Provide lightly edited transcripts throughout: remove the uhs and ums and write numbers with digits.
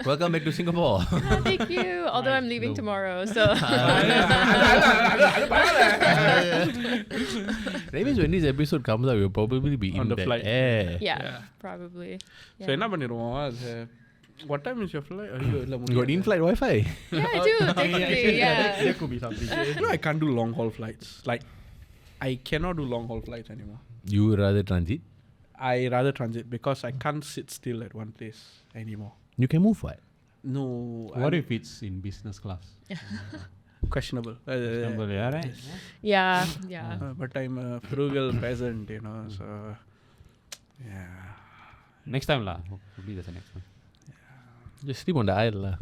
Welcome back to Singapore. Thank you. Although I'm leaving tomorrow, so. That means when this episode comes out, we'll probably be On in the that flight. air. Yeah, probably. So என்ன பண்ணிடுவோம்? What time is your flight? You got in-flight Wi-Fi? Yeah, I do. Technically, yeah. That could be something. I can't do long haul flights. Like, I cannot do long haul flights anymore. You would rather transit? I rather transit because I can't sit still at one place anymore. You can move what? No. What if it's in business class? Questionable. Yeah, right? Yeah. But I'm a frugal peasant, you know. So, yeah. Next time lah. Hopefully there's a next one. Just sleep on the aisle lah.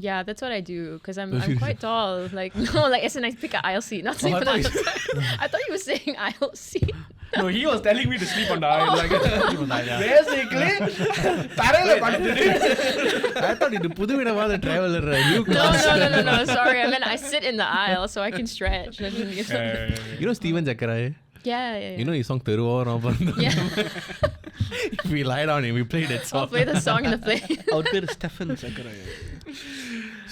Yeah, that's what I do because I'm quite tall. Like no, like as in I pick an aisle seat, not sleep on the aisle. I thought you were saying aisle seat. No, he was telling me to sleep on the aisle. Like, Basically, I thought இது புதுவிதமான traveler. No. Sorry, I meant I sit in the aisle so I can stretch. You know Steven Zakarai? Yeah. You know his song Teruvoram. Yeah. If we lie down and we play that song. I'll play the song in the play. out there Stephen Zakarai.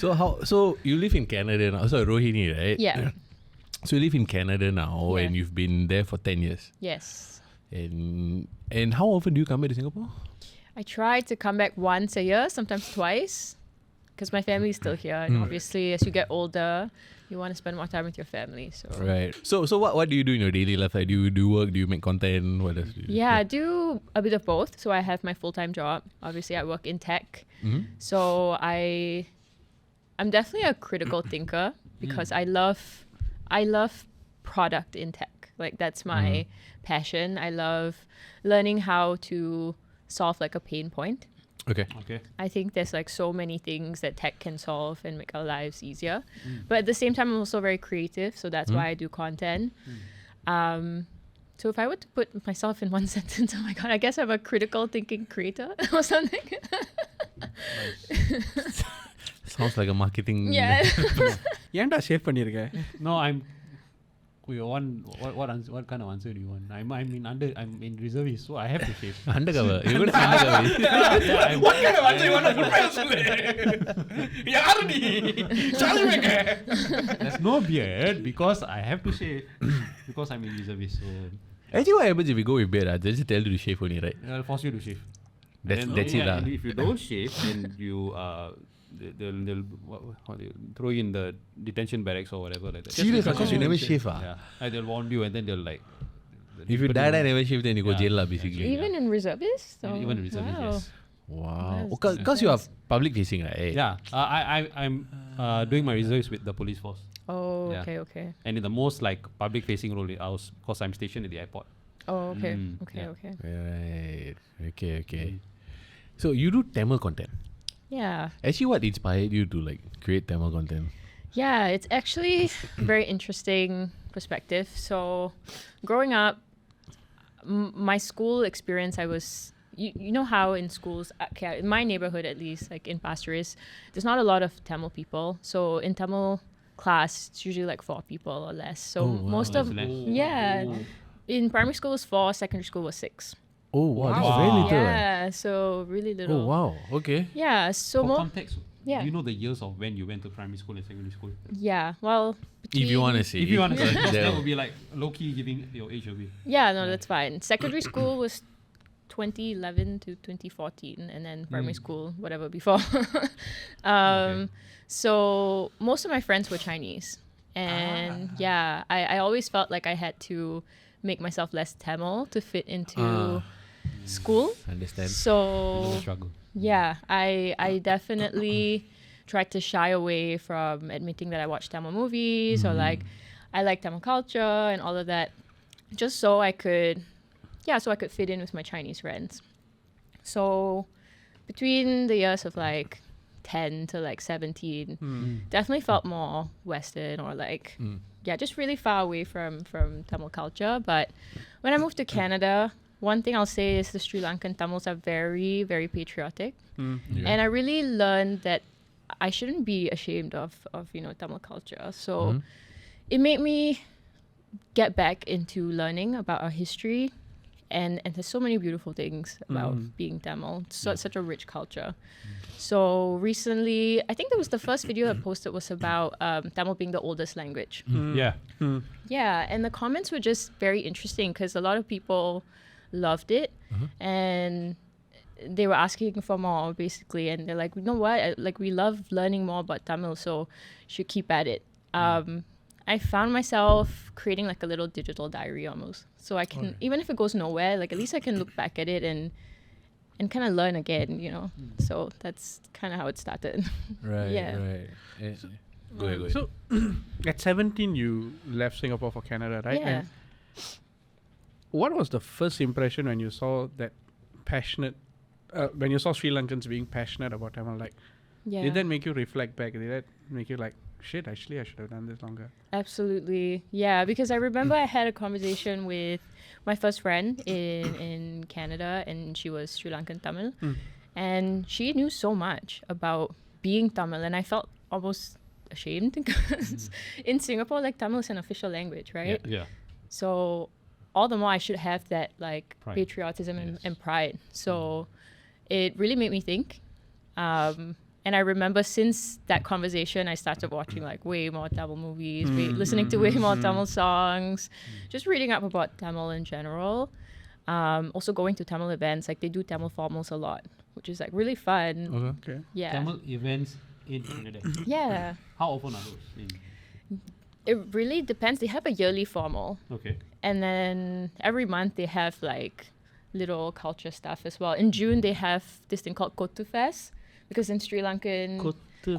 So you live in Canada now. So Rohini, right? Yeah. So you live in Canada now and you've been there for 10 years. Yes. And how often do you come back to Singapore? I try to come back once a year, sometimes twice, because my family is still here. And obviously, as you get older, you want to spend more time with your family. So Right. So what do you do in your daily life? Like, do you do work? Do you make content? What else do you do? yeah, I do a bit of both. So I have my full-time job. Obviously, I work in tech. Mm-hmm. So I'm definitely a critical thinker because I love product in tech. Like that's my passion. I love learning how to solve like a pain point. Okay. I think there's like so many things that tech can solve and make our lives easier. But at the same time, I'm also very creative. So that's why I do content. So if I were to put myself in one sentence, oh my God, I guess I'm a critical thinking creator or something. Sounds like a marketing. Yeah. ஏன்டா shave பண்ணிருக்க? No, what kind of answer do you want? I'm in reservist, so I have to shave. Undercover. You're going to undercover. What kind of answer you want to put? யாரு நீ? சொல்லுங்க. There's no beard because I have to shave because I'm in reservist. So Actually, what happens if we go with beard? They just tell you to shave only, right? I'll force you to shave. That's it lah. And if you don't shave, then you they'll throw you in the detention barracks or whatever like that. Serious? Because you never shave ah? Yeah, and they'll warn you, and then they'll like. If you die never shave, then you go jail lah, basically. Even in reservists? Even in reservists, wow. yes. Wow. Because you are public facing, right? Yeah, I'm doing my reserves with the police force. Oh, Yeah. okay. And in the most like public facing role, because I'm stationed at the airport. Oh, okay. Yeah. Okay. Right. Okay. So you do Tamil content. Yeah. Actually, what inspired you to like create Tamil content? Yeah, it's actually a very interesting perspective. So, growing up, my school experience, I was, you know how in schools, okay, in my neighborhood at least, like in Pasir Ris, there's not a lot of Tamil people. So, in Tamil class, it's usually like 4 people or less. So, most of, in primary school was 4, secondary school was 6. Oh, wow. That's very little. Yeah, so really little. Oh, wow. Okay. Yeah, so For context, yeah. do you know the years of when you went to primary school and secondary school? Yeah, well, If you want to see. If you want to, that would be like low-key giving your age away. Yeah, no, that's fine. Secondary school was 2011 to 2014, and then primary school, whatever before. So most of my friends were Chinese, and I always felt like I had to make myself less Tamil to fit into school. Understand. So Struggle. yeah, I definitely tried to shy away from admitting that I watched Tamil movies or like I like Tamil culture and all of that, just so I could fit in with my Chinese friends. So between the years of like 10 to like 17, definitely felt more Western or like just really far away from Tamil culture. But when I moved to Canada, one thing I'll say is the Sri Lankan Tamils are very, very patriotic. And I really learned that I shouldn't be ashamed of Tamil culture. So it made me get back into learning about our history and there's so many beautiful things about being Tamil. So it's such a rich culture. So recently, I think that was the first video I posted was about Tamil being the oldest language. Yeah. Yeah, and the comments were just very interesting because a lot of people loved it, and they were asking for more basically, and they're like, you know what, like we love learning more about Tamil, so should keep at it. I found myself creating like a little digital diary almost, so I can even if it goes nowhere, like at least I can look back at it and kind of learn again, you know. So that's kind of how it started. Right. Yeah. Right. Go ahead. So at 17, you left Singapore for Canada, right? Yeah. And what was the first impression when you saw that passionate, when you saw Sri Lankans being passionate about Tamil? Like, Yeah. did that make you reflect back? Did that make you like, shit, actually I should have done this longer? Absolutely. Yeah, because I remember I had a conversation with my first friend in Canada, and she was Sri Lankan Tamil. And she knew so much about being Tamil, and I felt almost ashamed because in Singapore, like Tamil is an official language, right? Yeah. So all the more I should have that like Pride. patriotism Yes. and pride. So it really made me think. And I remember since that conversation, I started watching like way more Tamil movies, listening to way more Tamil songs, just reading up about Tamil in general. Also going to Tamil events, like they do Tamil formals a lot, which is like really fun. Okay. Yeah. Tamil events in Canada. Yeah. How often are those? It really depends. They have a yearly formal. Okay. And then every month they have like little culture stuff as well. In June they have this thing called Kothu Fest, because in Sri Lankan Kothu,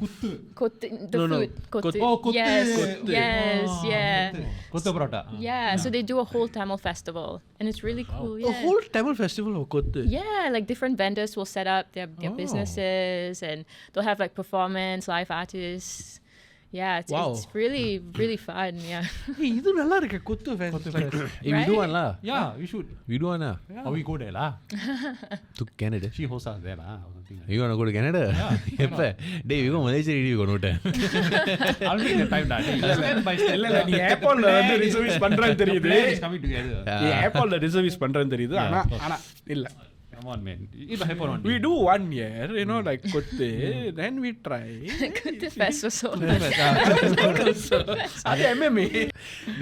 the No, no. food. Kothu. Oh, Kothu. Yes, Kothu. yes, yeah. Kothu paratha. Yeah, so they do a whole Tamil festival, and it's really cool. Yeah. A whole Tamil festival of Kothu? Yeah, like different vendors will set up their businesses, and they'll have like performance, live artists. Yeah, it's really, really fun. Yeah. Hey, இது நல்லா இருக்கு Kothu Fest. Hey, we do one lah. Yeah, we should. We do one lah. Or we go there lah. To Canada. She hosts us there lah. Or something. You gonna go to Canada? எப்ப? டேய், we go Malaysia already, we go no time. I'll make the time da. Step by step. இல்ல நீ ஏர்போர்ட்ல வந்து ரிசர்வீஸ் பண்றேன்னு The தெரியுது. plan is coming together. நீ ஏர்போர்ட்ல ரிசர்வீஸ் பண்றேன்னு தெரியுது. Yeah, ஆனா of course. ஆனா இல்ல. Come on, man. It happen on We do 1 year, you know, like Kothu, then we try. Kothu Fest was so அது MMA.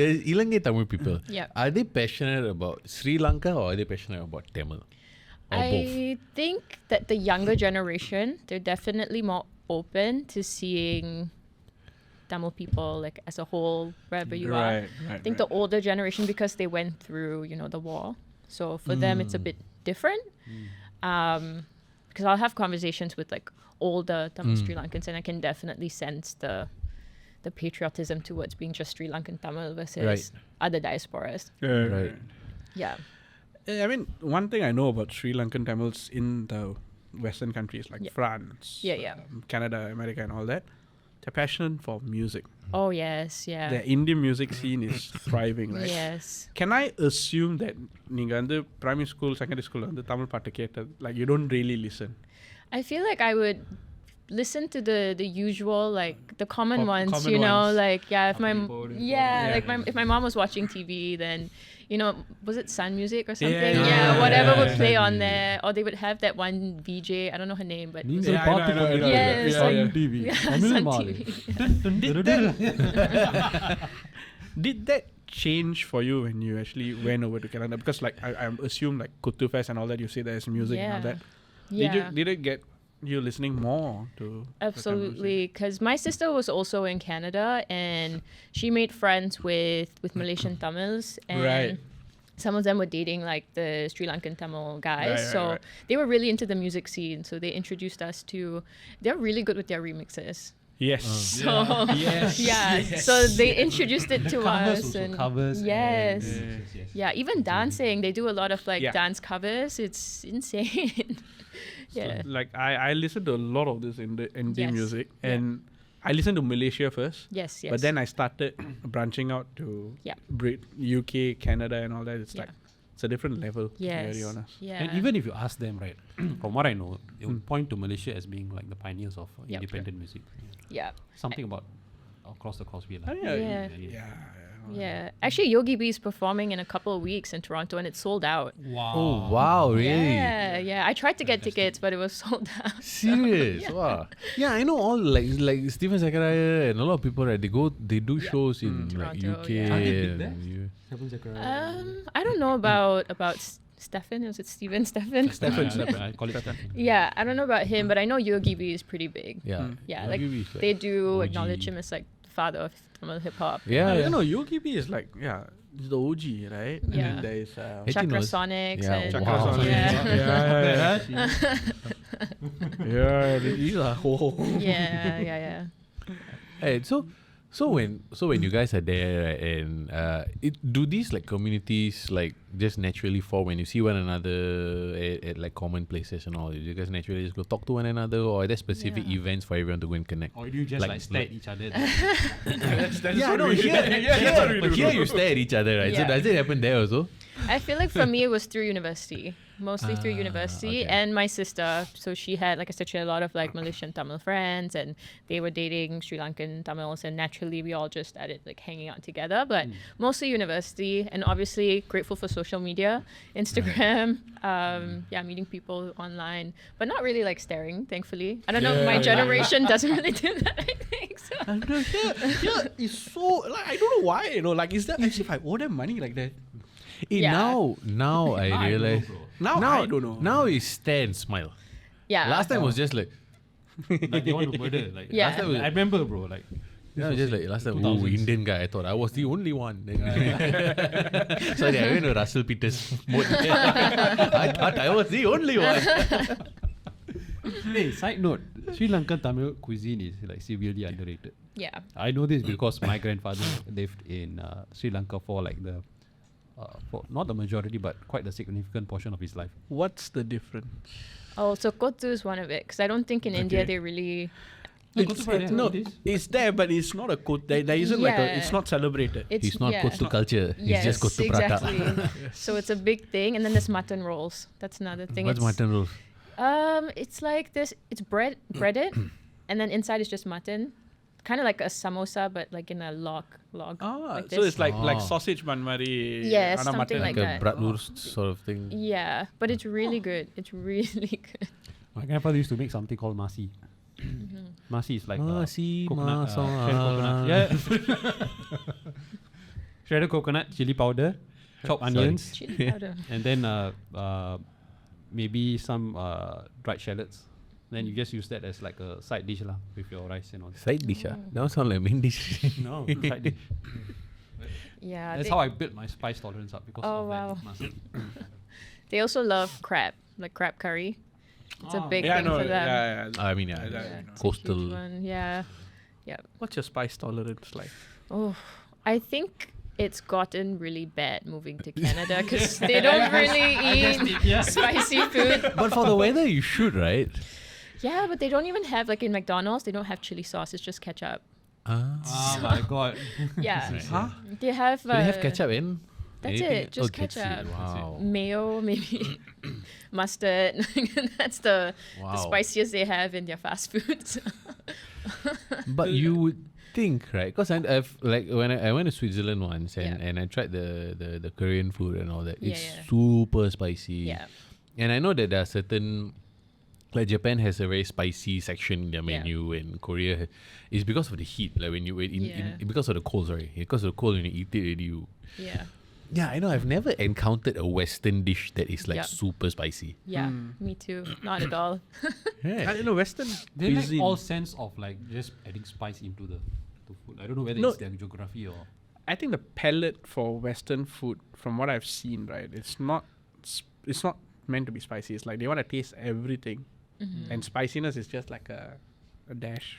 The Ilangai Tamil people, Yep. are they passionate about Sri Lanka or are they passionate about Tamil? Or both? I think that the younger generation, they're definitely more open to seeing Tamil people like as a whole, wherever you are. I think the older generation, because they went through, you know, the war. So for them, it's a bit different. Because I'll have conversations with like older Tamil Sri Lankans, and I can definitely sense the patriotism towards being just Sri Lankan Tamil versus other diasporas. Right. Yeah. I mean, one thing I know about Sri Lankan Tamils in the Western countries like France, Yeah. Canada, America, and all that, they're passionate for music. Oh yes, yeah. The Indian music scene is thriving, right? Yes. Can I assume that நீங்க வந்து primary school, secondary school வந்து தமிழ் பாட்டு கேட்டது, like you don't really listen? I feel like I would listen to the usual, like the common ones, common you know, ones. like if my Yeah. like if my mom was watching TV, then you know, was it Sun Music or something? Yeah. Yeah, whatever would play on Yeah. there, or they would have that one VJ. I don't know her name, but நீங்கள் Yeah, I பார்த்து know, I know, I know. Yes, Yeah, yeah. TV. yeah, Tamil Sun மாலை. TV. Did that change for you when you actually went over to Canada? Because like I assume like Kothu Fest and all that, you say there's music and all that. Yeah. Did it get you listening more to the kind of music? Absolutely, because my sister was also in Canada, and she made friends with Malaysian Tamils, and Right. some of them were dating like the Sri Lankan Tamil guys. Right, so right. they were really into the music scene. So they introduced us to. They're really good with their remixes. Yes. So so they introduced it to Covers us, also, and covers. yes. Yes. Yeah, even dancing, they do a lot of like Yeah. dance covers. It's insane. Yeah. Like I listened to a lot of this in the Indian Yes. music, and I listened to Malaysia first. Yes. But then I started branching out to UK, Canada, and all that. It's Yeah. like it's a different level. To be Yes. very honest. Yeah. And even if you ask them, right, from what I know, they would point to Malaysia as being like the pioneers of independent music. Yeah. Something about across the causeway. Oh, Like. yeah. Yeah. Yeah. Yeah. Actually, Yogi B is performing in a couple of weeks in Toronto, and it's sold out. Wow. Oh wow, really? Yeah. I tried to get tickets, but it was sold out. Serious? Wow. Yeah, I know all like Stephen Zachariah and a lot of people, right? They do shows in like Toronto, UK. yeah. Have you been there? and I don't know about Stefan. Was it Stephen? Stefan? I call it Stefan. Yeah, I don't know about him, but I know Yogi B is pretty big. yeah. Yeah, Yogi like B is they do OG. acknowledge him as like the father of Tamil hip hop. Yeah, I yeah. don't know. Yogi B is like he's the OG, right? And Yeah. then there is Hey, Chakra knows. Sonics. Yeah, and wow. Yeah. yeah. These are yeah. Hey, so when you guys are there, right, and do these like communities like just naturally form when you see one another at like common places and all? You guys naturally just go talk to one another, or are there specific Yeah. events for everyone to go and connect? Or do you just Like- like stare at each other? Yeah, I know. Here you stare at each other, right? So Yeah. does it happen there also? I feel like for me it was through university, mostly through university, okay. and my sister. So she had, like I said, she had a lot of like Malaysian Tamil friends, and they were dating Sri Lankan Tamils, and naturally we all just started like hanging out together. But mostly university, and obviously grateful for social media, Instagram, meeting people online, but not really like staring. Thankfully, I don't know. My generation doesn't really do that. I think so. yeah, it's so like I don't know why, like is that actually if I owe them money like that? Yeah. Now I realize. Now I don't know. Now it's stare and smile. Yeah. Last time was just like. Like they want to murder. Like Yeah. last time I remember, bro. Like No, just like last time, 2000s. Indian guy. I thought I was the only one. Sorry, I went to Russell Peters mode. I thought I was the only one. Hey, side note, Sri Lankan Tamil cuisine is like severely underrated. Yeah. I know this because my grandfather lived in Sri Lanka for like for not the majority but quite a significant portion of his life. What's the difference? Oh, so Kothu is one of it, because I don't think in India they really. It's there, but it's not a Kothu. There isn't like a. It's not celebrated. He's not Kothu culture. He's Yes, just Kothu prata. exactly. So it's a big thing, and then there's mutton rolls. That's another thing. What's mutton rolls? It's like this. It's breaded, and then inside is just mutton, kind of like a samosa, but like in a log. Like So this. it's like Oh. sausage manmari. Yes, ana something mutton. like Like a that. bratwurst sort of thing. Yeah, but it's really good. It's really good. My grandfather used to make something called masi. Masi is like Masi coconut, masak. shredded coconut. Yeah. Shredded coconut, chili powder, chopped onions, Chili powder. and then maybe some dried shallots. Then you just use that as like a side dish lah with your rice and all. Side dish, ah. That sound like main dish. No, side dish. Yeah. That's how I built my spice tolerance up because Oh, of wow. that masi. They also love crab, like crab curry. It's a big Yeah, thing no, for them. yeah. I mean, yeah. Yeah, Yeah, it's a huge Coastal. one. Yeah. What's your spice tolerance like? Oh, I think it's gotten really bad moving to Canada because they don't really eat spicy food. But for the weather, you should, right? Yeah, but they don't even have, like in McDonald's, they don't have chili sauce. It's just ketchup. Ah. Oh my god. Yeah. Huh? They have. Do they have ketchup in? That's anything? it. Just that's ketchup. Wow. Mayo, maybe mustard. That's the Wow. spiciest they have in their fast foods. But you would think, right? Because I've like when I went to Switzerland once and I tried the Korean food and all that. It's Yeah. super spicy. Yeah. And I know that there are certain, like Japan has a very spicy section in their Yeah. menu, and Korea is because of the heat. Like when you Yeah. because of the cold, sorry, because of the cold when you eat it, already Yeah. yeah, I know. I've never encountered a Western dish that is like Yeah. super spicy. Yeah. Me too. Not at all. Yeah. I don't know Western They like cuisine. all sense of like just adding spice into the food. I don't know whether No. it's their geography or. I think the palate for Western food, from what I've seen, right, it's not meant to be spicy. It's like they want to taste everything, and spiciness is just like a dash.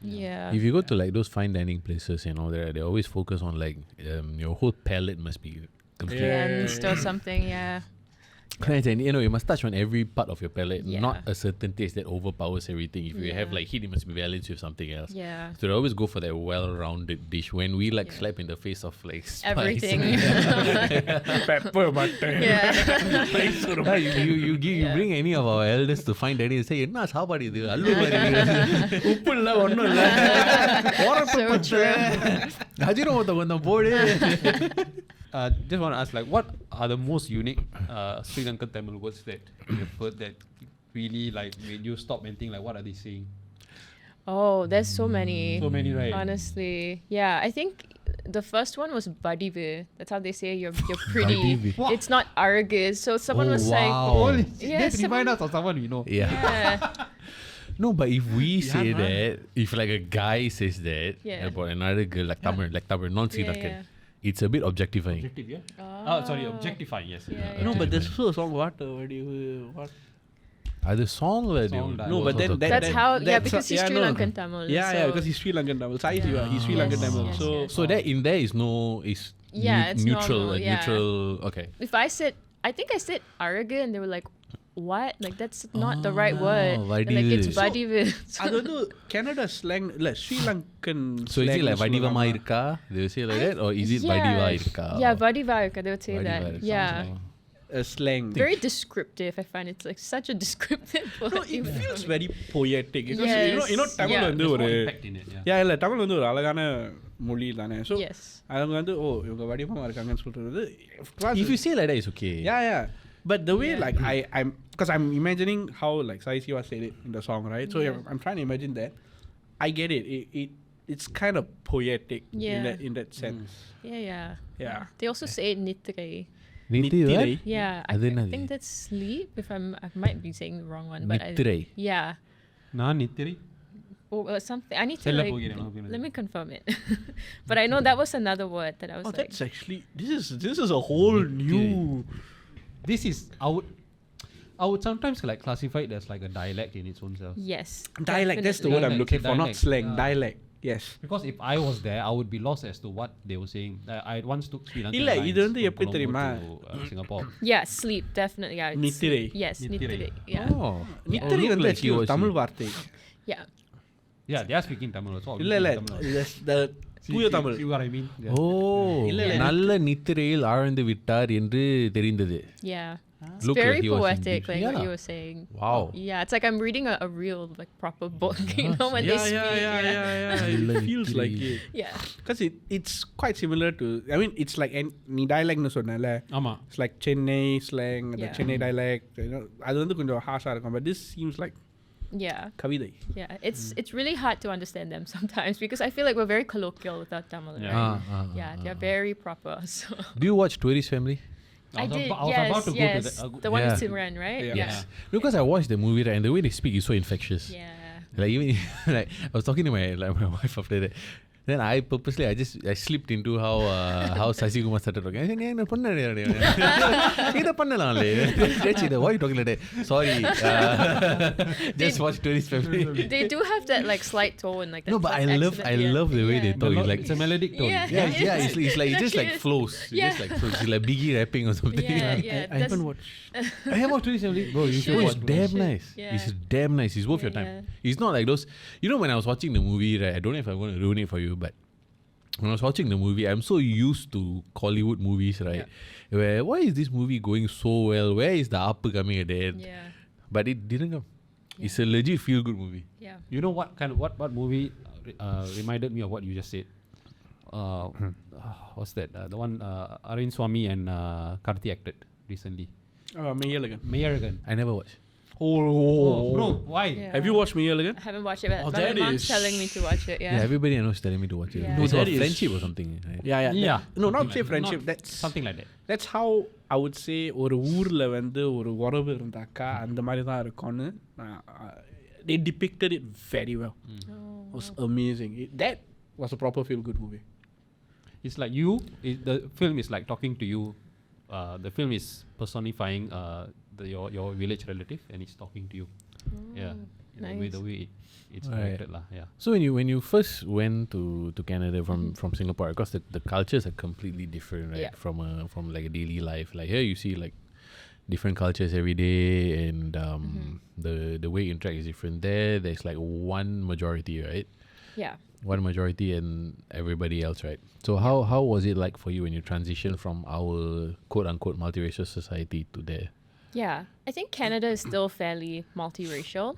Yeah. If you go to like those fine dining places and all that, they always focus on like your whole palate must be completely. Yeah. Cleansed or something. Yeah. Correct, and you must touch on every part of your palate, Yeah. not a certain taste that overpowers everything. If you have Yeah. like heat, it must be balanced with something else. Yeah. So they always go for that well-rounded dish. When we like Yeah. slap in the face of like spice. Everything. Pepper butter. Yeah. You bring any of our elders to find daddy and say, "Enna சாப்பாடு இது அல்லு மாதிரி உப்பு இல்ல ஒண்ணும் இல்ல So true. Ajinomoto கொஞ்சம் போடு." Just want to ask, like, what are the most unique Sri Lankan Tamil words that you've heard that really like made you stop and think, like, what are they saying? Oh, there's so many. So many, right? Honestly, yeah. I think the first one was badivu. That's how they say you're pretty. Badivu. What? It's not argus. So someone Oh, was wow. like, Holy Yeah, that someone- remind us of someone we know. Yeah. yeah, No, but if we say man. that, if like a guy says that Yeah. about another girl, like Tamil, non-Sri Yeah, Lankan, yeah. it's a bit objectifying. Objective, yeah? Oh. Sorry, objectifying, yes. Yeah, yeah. No, but there's also a song what what Ada song lah Song dia. lah. No, but then That's how. Yeah, that's because he's yeah, Sri no. Lankan Tamil. Yeah, so because he's Sri Lankan Tamil. Sai Siva, he's Sri Yes, Lankan Tamil. yes, So yes. So that in there is no is Yeah, it's neutral, normal, a yeah. neutral. Okay. If I said, I think I said arga, and they were like, "What? Like that's not the right word." And like it's vadivu. badivu. அது வந்து Canada slang இல்ல Sri Lankan So is it like slang vadivama irka? They will say like that, or is it vadiva irka? Yeah, vadiva irka. They would say Vadiva that. irka. Yeah. a slang. Very descriptive. I find it's like such a descriptive word. No, it even feels for me. very poetic. Because Yes. you know Tamil Yeah. வந்து There's ஒரு more impact in it, yeah. yeah இல்ல தமிழ் வந்து ஒரு அழகான மொழி தானே. So Yes. அவங்க வந்து இவங்க வடிவமா இருக்காங்கன்னு சொல்றது If you say like that, it's okay. yeah. But the way Yeah. like I'm because I'm imagining how like Sai Siva said it in the song, right? So Yeah. I'm trying to imagine that. I get it. It's kind of poetic Yeah. in that sense. Yeah. Yeah. They also say nitre. Nithirai? Nithirai. Yeah, I அது என்னது? think that's sleep. I might be saying the wrong one, but Nithirai. yeah. நான் நித்திரை Or something. I need to செல்ல like. போகிறேன். Let me confirm it. But I know that was another word that I was Oh, like. that's actually this is a whole new. This is I would sometimes like classify it as like a dialect in its own self. Yes. Dialect. That's the definitely. word I'm Dialect, looking for, not dialect. slang. Dialect. Yes. Because if I was there, I would be lost as to what they were saying. I once took Sri Lankan இல்ல, lines இது வந்து from எப்படி Colombo தெரியுமா? to Singapore. Yeah, sleep definitely. Yeah. it's- Nithirai. Yes, Nithirai. nithirai. Yeah. Oh. நித்திரை look வந்து like he actually ஒரு was Tamil in- வார்த்தை. Yeah. Yeah, they are speaking Tamil. So இல்ல இல்ல the தூய Tamil. See what I mean? Yeah. Oh, இல்ல, இல்ல. நல்ல நித்திரையில் ஆழ்ந்து விட்டார் என்று தெரிந்தது. Yeah. It's Looked like very he was in poetic, deep- like what Yeah. you were saying. Wow. Yeah, it's like I'm reading a real, like, proper book, you know, when they speak. Yeah. இல்ல It feels like நித்திரை. it. Yeah. Because it's quite similar to, I mean, it's like, நீ dialectனு சொன்னல. ஆமா. It's like Chennai slang, the Yeah. Chennai dialect. You know, அது வந்து கொஞ்சம் harsh-ஆ இருக்கும். But this seems like Yeah. கவிதை. Yeah. It's really hard to understand them sometimes because I feel like we're very colloquial without Tamil, Yeah. right? Yeah, they're very proper. So Do you watch Tourist Family? I did. I was about to go to yes. that. The one Yeah. with Simran, right? Yeah. Yeah. Because I watched the movie right, and the way they speak is so infectious. Yeah. Like even like I was talking to my wife after that. Then I purposely I slipped into how Sasi Kumar started talking. I said, "என்ன பண்ணல இத பண்ணலாம்ல." Why are you talking like that? Sorry. Just watch Tourist Family. They do have that like slight tone, like that. No, but I fast love accent, yeah. the way they Yeah. talk. It's like it's a melodic tone. Yeah. yeah, it's like it just like Yes. flows. It Yeah. just like flows. It's like Biggie rapping or something. Yeah. I that's- haven't watched. I have watched Tourist Family. Bro, you should should. watch. It's You damn should. nice. Yeah. It's damn nice. It's worth your time. Yeah. It's not like those. You know, when I was watching the movie, right? I don't know if I'm going to ruin it for you, but when I was watching the movie, I'm so used to Hollywood movies, right? Where why is this movie going so well? Where is the up coming at the end? Yeah. But it didn't come. It's a legit feel good movie. Yeah. You know what movie reminded me of what you just said? What's that? The one Arvind Swamy and Karthi acted recently. Meiyazhagan. Mayaragan. I never watched. Oh, bro, why? Yeah. Have you watched Meiyazhagan? I haven't watched it, but Oh, my that mom's is- telling me to watch it. Yeah, Yeah. everybody I know is telling me to watch it. Yeah. It's That about is- friendship or something, right? Yeah. Yeah. No, not Something say like- friendship. not- That's something like that. That's how I would say ஒரு ஊர்ல வந்து ஒரு உறவு இருந்தாக்கா அந்த மாதிரி தான் இருக்கும்னு they depicted it very well. It was amazing. That was a proper feel good movie. It's like the film is like talking to you. The film is personifying your village relative, and it's talking to you. Yeah, nice. the way it's Right. directed lah. Yeah. So when you first went to Canada from Singapore, because the cultures are completely different, right? Yeah. From like a daily life. Like here you see like different cultures every day, and the way you interact is different. There's like one majority, right? Yeah. One majority and everybody else, right? So how was it like for you when you transitioned from our quote unquote multiracial society to there? Yeah. I think Canada is still fairly multiracial,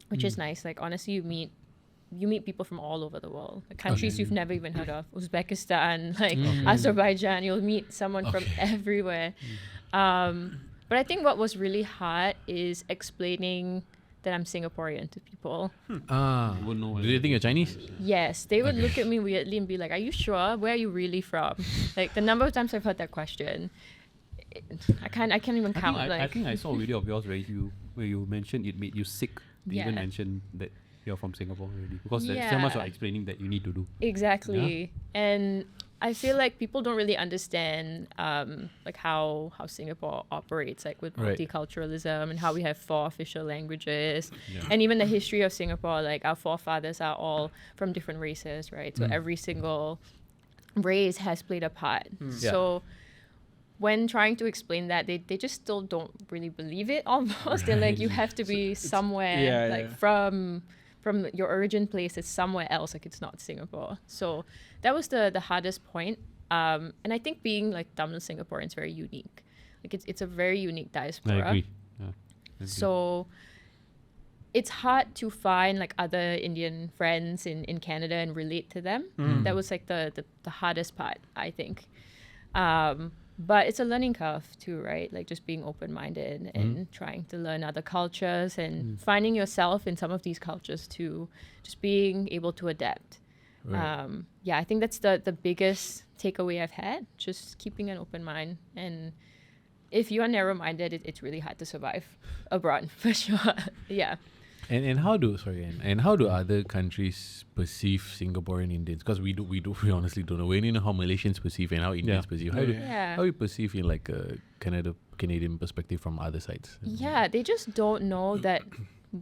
which is nice. Like honestly, you meet people from all over the world, like countries you've never even heard of, Uzbekistan, like Azerbaijan. You'll meet someone from everywhere. But I think what was really hard is explaining that I'm Singaporean to people. Wouldn't know Do they think you're Chinese? Yes, they would look at me weirdly and be like, "Are you sure? Where are you really from?" Like the number of times I've heard that question, I can't even count. I think I saw a video of yours where you mentioned it made you sick to even mention that you're from Singapore already, because there's so much of explaining that you need to do. Exactly. And I feel like people don't really understand like how Singapore operates, like with multiculturalism, and how we have 4 official languages, and even the history of Singapore. Like our forefathers are all from different races, right? So every single race has played a part. So when trying to explain that, they just still don't really believe it almost. They're like, you have to be somewhere from your origin place is somewhere else, like it's not Singapore. So that was the hardest point. And I think being like Tamil Singaporean is very unique. Like it's a very unique diaspora. I agree. So it's hard to find like other Indian friends in Canada and relate to them. That was like the hardest part, I think. But it's a learning curve too, right? Like just being open-minded and trying to learn other cultures and finding yourself in some of these cultures too. Just being able to adapt. Right. I think that's the biggest takeaway I've had. Just keeping an open mind. And if you are narrow-minded, it's really hard to survive abroad for sure. Yeah. And how do other countries perceive Singaporean Indians? Because we honestly don't know. We only know how Malaysians perceive and how Indians perceive. How we perceive in like a Canadian perspective from other sides? Yeah, they just don't know that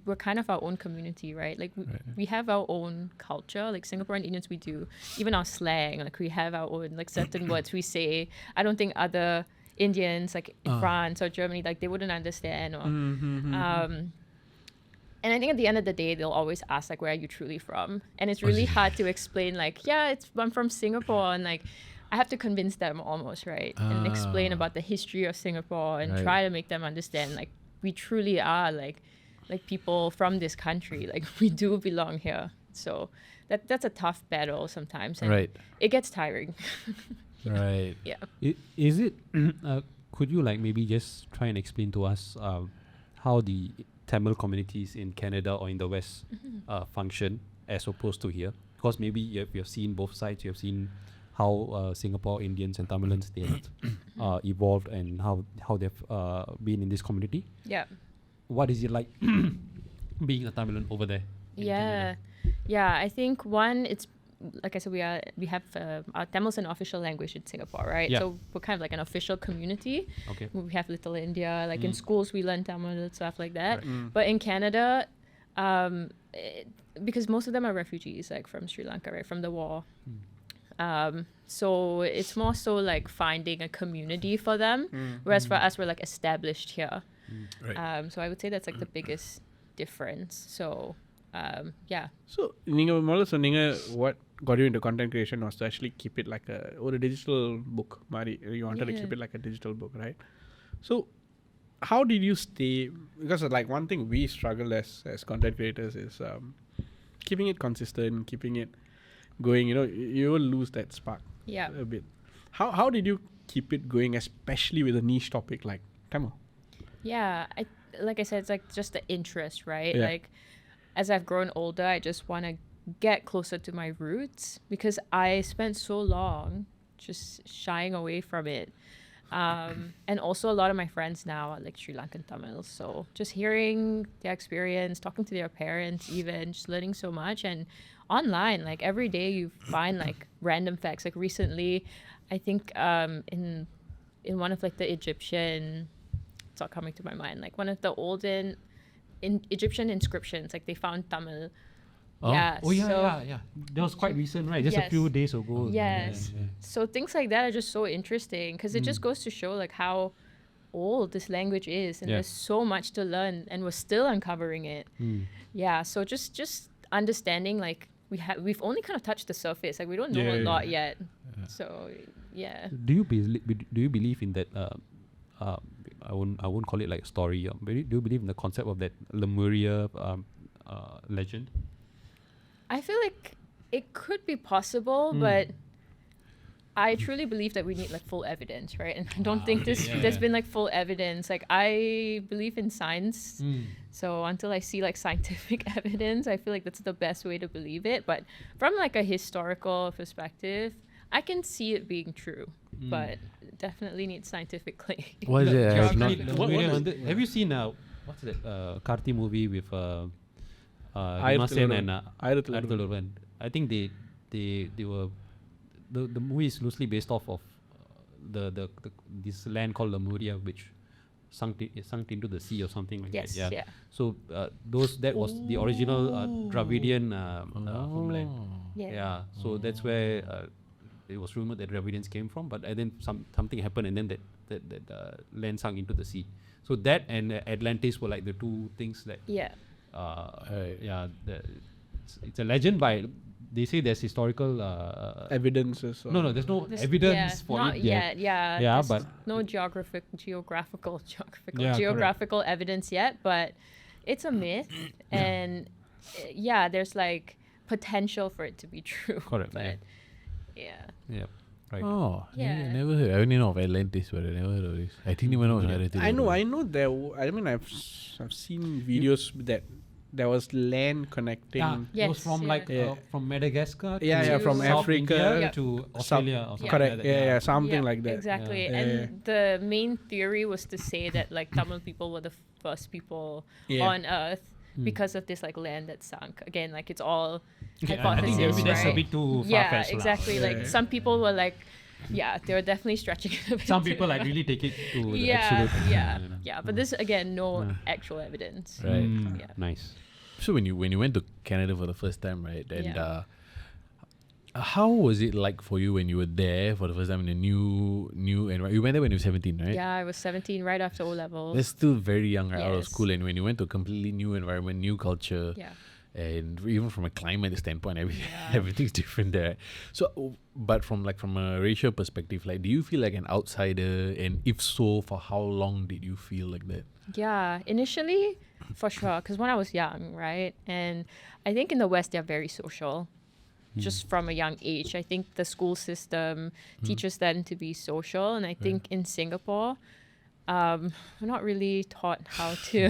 we're kind of our own community, right? Like we have our own culture. Like Singaporean Indians, we do. Even our slang, like we have our own like certain words we say. I don't think other Indians like in France or Germany, like they wouldn't understand. Or and I think at the end of the day, they'll always ask like, where are you truly from? And it's really hard to explain like, I'm from Singapore, and like I have to convince them almost, right? And explain about the history of Singapore and try to make them understand like we truly are like people from this country. Like we do belong here. So that's a tough battle sometimes, and it gets tiring. Right. Yeah. Is it could you like maybe just try and explain to us how the Tamil communities in Canada or in the West function as opposed to here? Because maybe you've seen both sides. You've seen how Singapore Indians and Tamilians they evolved and how they've been in this community. Yeah. What is it like being a Tamilan over there? Yeah. I think one, it's like I said, we have our Tamil is an official language in Singapore, right? Yeah. So we're kind of like an official community. Okay. We have Little India, like in schools we learn Tamil and stuff like that. But in Canada, because most of them are refugees, like from Sri Lanka, right, from the war. So it's more so like finding a community for them, whereas for us, we're like established here. So I would say that's like the biggest difference. So So நீங்க முதல்ல சொன்னீங்க what got you into content creation was to actually keep it like a digital book மாதிரி. You wanted to keep it like a digital book, right? So how did you stay, because like one thing we struggle as content creators is keeping it consistent, keeping it going. You know, you will lose that spark a bit. How did you keep it going, especially with a niche topic like Tamil? Like I said, it's like just the interest, right? Like as I've grown older, I just want to get closer to my roots, because I spent so long just shying away from it. And also a lot of my friends now are like Sri Lankan Tamils. So just hearing their experience, talking to their parents even, just learning so much. And online, like every day you find like random facts. Like recently, I think in one of like the Egyptian, it's all coming to my mind, like one of the olden Egyptian inscriptions, like they found Tamil. That was quite recent, right? Just a few days ago. So things like that are just so interesting, because it just goes to show like how old this language is, and there's so much to learn, and we're still uncovering it. Yeah, so just understanding, like, we've only kind of touched the surface, like we don't know a lot yet. So yeah. Do you believe in that? I won't call it like a story. But do you believe in the concept of that Lemuria legend? I feel like it could be possible, but I truly believe that we need like full evidence, right? And I don't think there's been like full evidence. Like, I believe in science, so until I see like scientific evidence, I feel like that's the best way to believe it. But from like a historical perspective, I can see it being true, but definitely needs scientifically. What is it? I have not. Have you seen what's that Karthi movie with Ayatollah Himasen and Ayatollah. Ayatollah? I think they were the movie is loosely based off of the this land called Lemuria, which sunk into the sea or something like that. Yeah. So that was the original Dravidian homeland. Yeah. So that's where it was rumored that Dravidians came from, but then something happened, and then that land sunk into the sea. So that and Atlantis were like the two things that. It's a legend by. They say there's historical evidences. No, there's no evidence for not it yet. Yeah, but no geographical correct. evidence yet, but it's a myth, and there's like potential for it to be true. Correct. But right. Oh, Yeah. I never heard. I only know of Atlantis, but I never heard of this. I didn't even know it was Atlantis. I know there. I've seen videos that there was land connecting. It was from from Madagascar. From South Africa India to Australia. Or something correct. Like that. Something like that. Exactly. Yeah. And the main theory was to say that like Tamil people were the first people on Earth because of this like land that sunk. Again, like it's all hypothesis, I think that's a right? bit too far-fetched. Yeah, exactly. Like some people were like, they were definitely stretching it a bit. Some people like really take it to the absolute. But this again, no actual evidence. Right. Nice. So when you went to Canada for the first time, right? And how was it like for you when you were there for the first time in a new environment? You went there when you were 17, right? Yeah, I was 17 right after O levels. That's still very young, right? Out of Yes. school, and when you went to a completely new environment, new culture, and even from a climate standpoint, everything's different there. So, but from a racial perspective, like, do you feel like an outsider? And if so, for how long did you feel like that? Yeah, initially, for sure, because when I was young, right? And I think in the West, they're very social, just from a young age. I think the school system teaches them to be social. And I think in Singapore, we're not really taught how to,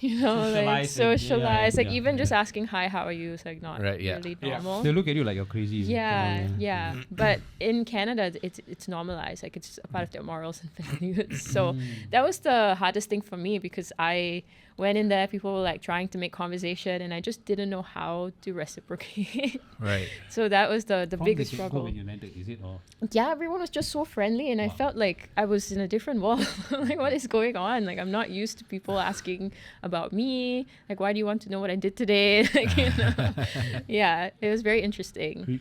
like socialize. Like even just asking, hi, how are you? Is like not really normal. They look at you like you're crazy. Yeah. But in Canada, it's normalized. Like it's a part of their morals and values. So that was the hardest thing for me because I went in there, people were like trying to make conversation, and I just didn't know how to reciprocate. Right. So that was the biggest struggle. When you landed, is it or? Yeah, everyone was just so friendly, and I felt like I was in a different world. Like, what is going on? Like, I'm not used to people asking about me. Like, why do you want to know what I did today? Like, yeah, it was very interesting.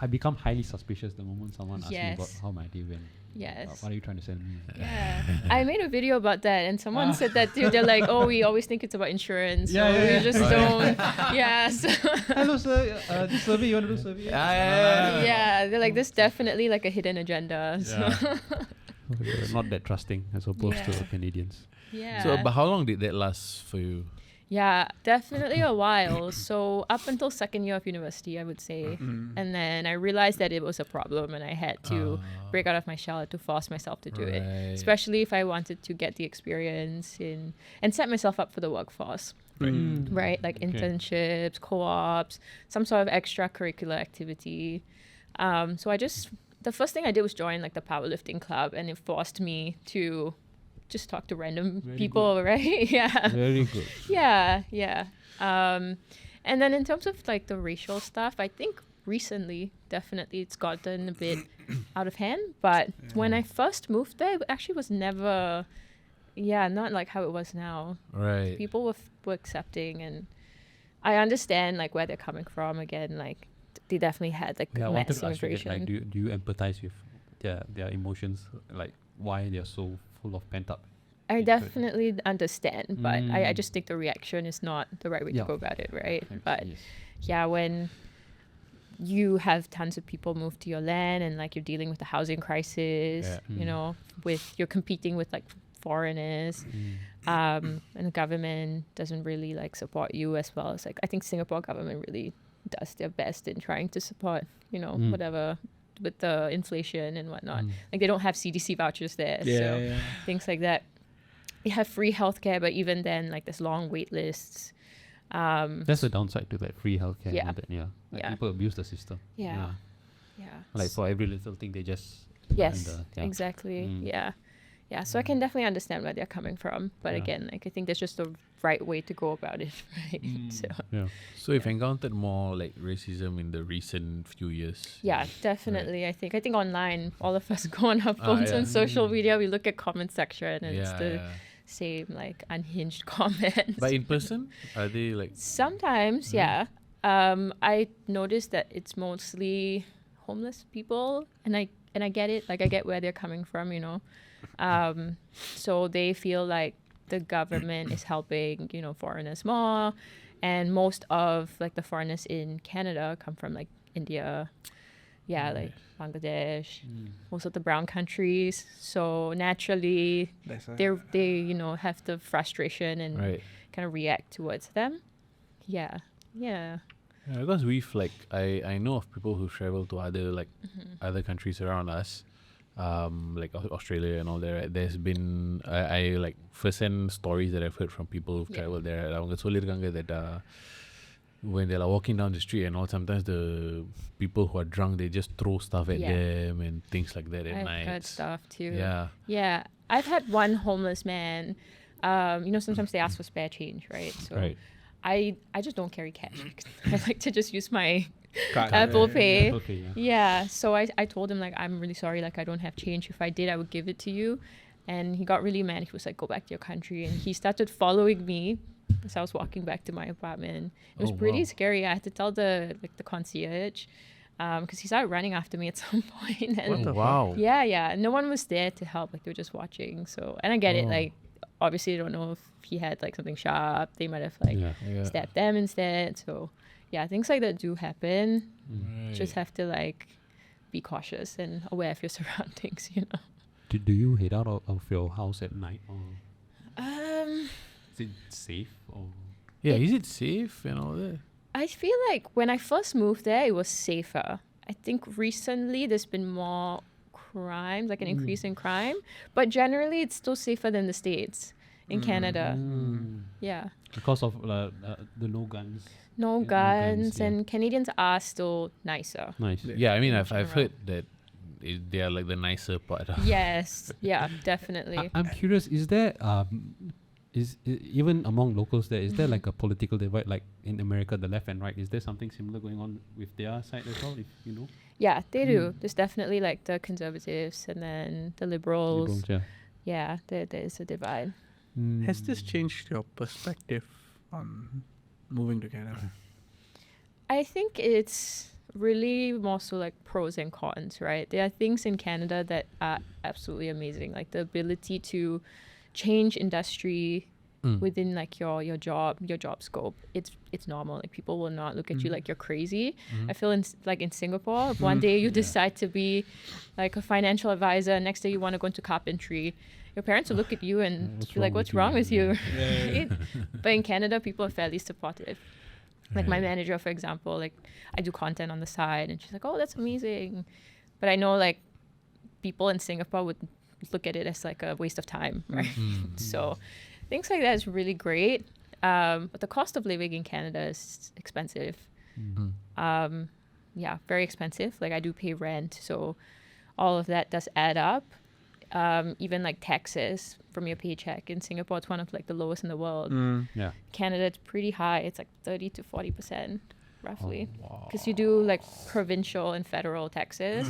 I become highly suspicious the moment someone asks me Yes. about how my day went. Yes. What are you trying to send me? Yeah. I made a video about that, and someone said that too. They're like, oh, we always think it's about insurance. So we just don't. Yeah. So Hello, sir. This survey, you want to do survey? yeah, they're like, there's definitely like a hidden agenda. So. Not that trusting as opposed to Canadians. Yeah. So, but how long did that last for you? Yeah, definitely a while. So up until second year of university, I would say. And then I realized that it was a problem and I had to break out of my shell to force myself to do it. Especially if I wanted to get the experience and set myself up for the workforce. Right? Like internships, co-ops, some sort of extracurricular activity. So the first thing I did was join like the powerlifting club, and it forced me to just talk to random people, right? Yeah. Very good. Yeah. And then in terms of like the racial stuff, I think recently, definitely it's gotten a bit out of hand. But when I first moved there, it actually was never, not like how it was now. Right. People were accepting, and I understand like where they're coming from. Again, like they definitely had like I wanted mass to ask you that, immigration. like, do you empathize with their emotions? Like why they're so full of pent up. I hatred. definitely understand, but I just think the reaction is not the right way Yeah. to go about it, right? Yes, But yes. yeah, when you have tons of people move to your land and like you're dealing with the housing crisis, Yeah. you know, you're competing with like foreigners, and the government doesn't really like support you as well as like I think Singapore government really does their best in trying to support, you know, whatever with the inflation and whatnot. Like they don't have CDC vouchers there, so things like that. We have free healthcare, but even then, like there's long wait lists. That's the downside to like free healthcare. Yeah. And all that, yeah. Like Yeah. people abuse the system. Yeah. Yeah. Like for every little thing, they just. Yes, and, yeah. exactly. Yeah. Yeah. So I can definitely understand where they're coming from. But Yeah. again, like I think there's just the right way to go about it, right? So Yeah. So you've encountered more like racism in the recent few years. yeah, definitely. I think online, all of us go on our phones yeah. on social media, we look at comment section and it's Yeah, the yeah. same like unhinged comments. But in person, are they like? Sometimes, yeah. I noticed that it's mostly homeless people, and I get it. Like I get where they're coming from, you know. So they feel like the government is helping, you know, foreigners more, and most of like the foreigners in Canada come from like India, like Bangladesh, most of the brown countries. So naturally, they you know have the frustration and Right. kind of react towards them. Yeah. Yeah, because we've like I know of people who travel to other countries around us, like Australia and all that. Right? There's been I like first-hand stories that I've heard from people who've traveled there. அவங்க சொல்லிருக்காங்க that when they're like walking down the street and all, sometimes the people who are drunk they just throw stuff at them and things like that at I've night. heard stuff too. Yeah. Yeah. I've had one homeless man. You know, sometimes they ask for spare change, right? So Right. I just don't carry cash. I like to just use my Card. Apple Pay. Okay, yeah. Yeah. So I told him like I'm really sorry, like I don't have change. If I did, I would give it to you. And he got really mad. He was like, go back to your country. And he started following me as I was walking back to my apartment. It was pretty scary. I had to tell the concierge because he started running after me at some point. And Wow. yeah. No one was there to help. Like they were just watching. So, and I get it. Like obviously I don't know if he had like something sharp. They might have like Yeah. stabbed them instead. So yeah, things like that do happen. Just have to like be cautious and aware of your surroundings, you know. Do you head out of your house at night, or is it safe? Or Yeah, is it safe and all that? I feel like when I first moved there, it was safer. I think recently there's been more crime, like an increase in crime, but generally it's still safer than the States in Canada. Yeah. because of the no guns? No Yeah, no guns, guns, yeah. and Canadians are still nicer. Nice. Yeah, I mean I've general. heard that they are like the nicer part. Yes. Yeah, definitely. I'm curious. Is there even among locals there, is there like a political divide like in America, the left and right? Is there something similar going on with their side as well? If you know, Yeah, they do. There's definitely like the conservatives and then the liberals. Yeah, there is a divide. Has this changed your perspective on moving to Canada? I think it's really more so like pros and cons, right? There are things in Canada that are absolutely amazing, like the ability to change industry within like your job scope. It's normal. Like people will not look at you like you're crazy. I feel like in Singapore, if one day you decide to be like a financial advisor, next day you want to go into carpentry, your parents will look at you and be like, what's wrong with you? Right? But in Canada, people are fairly supportive. Like my manager, for example, like I do content on the side and she's like, oh, that's amazing. But I know like people in Singapore would look at it as like a waste of time, right? So things like that is really great. But the cost of living in Canada is expensive. Yeah, very expensive. Like I do pay rent. So all of that does add up. Even like taxes from your paycheck in Singapore, it's one of like the lowest in the world. Yeah. Canada, it's pretty high. It's like 30 to 40% roughly, because you do like provincial and federal taxes.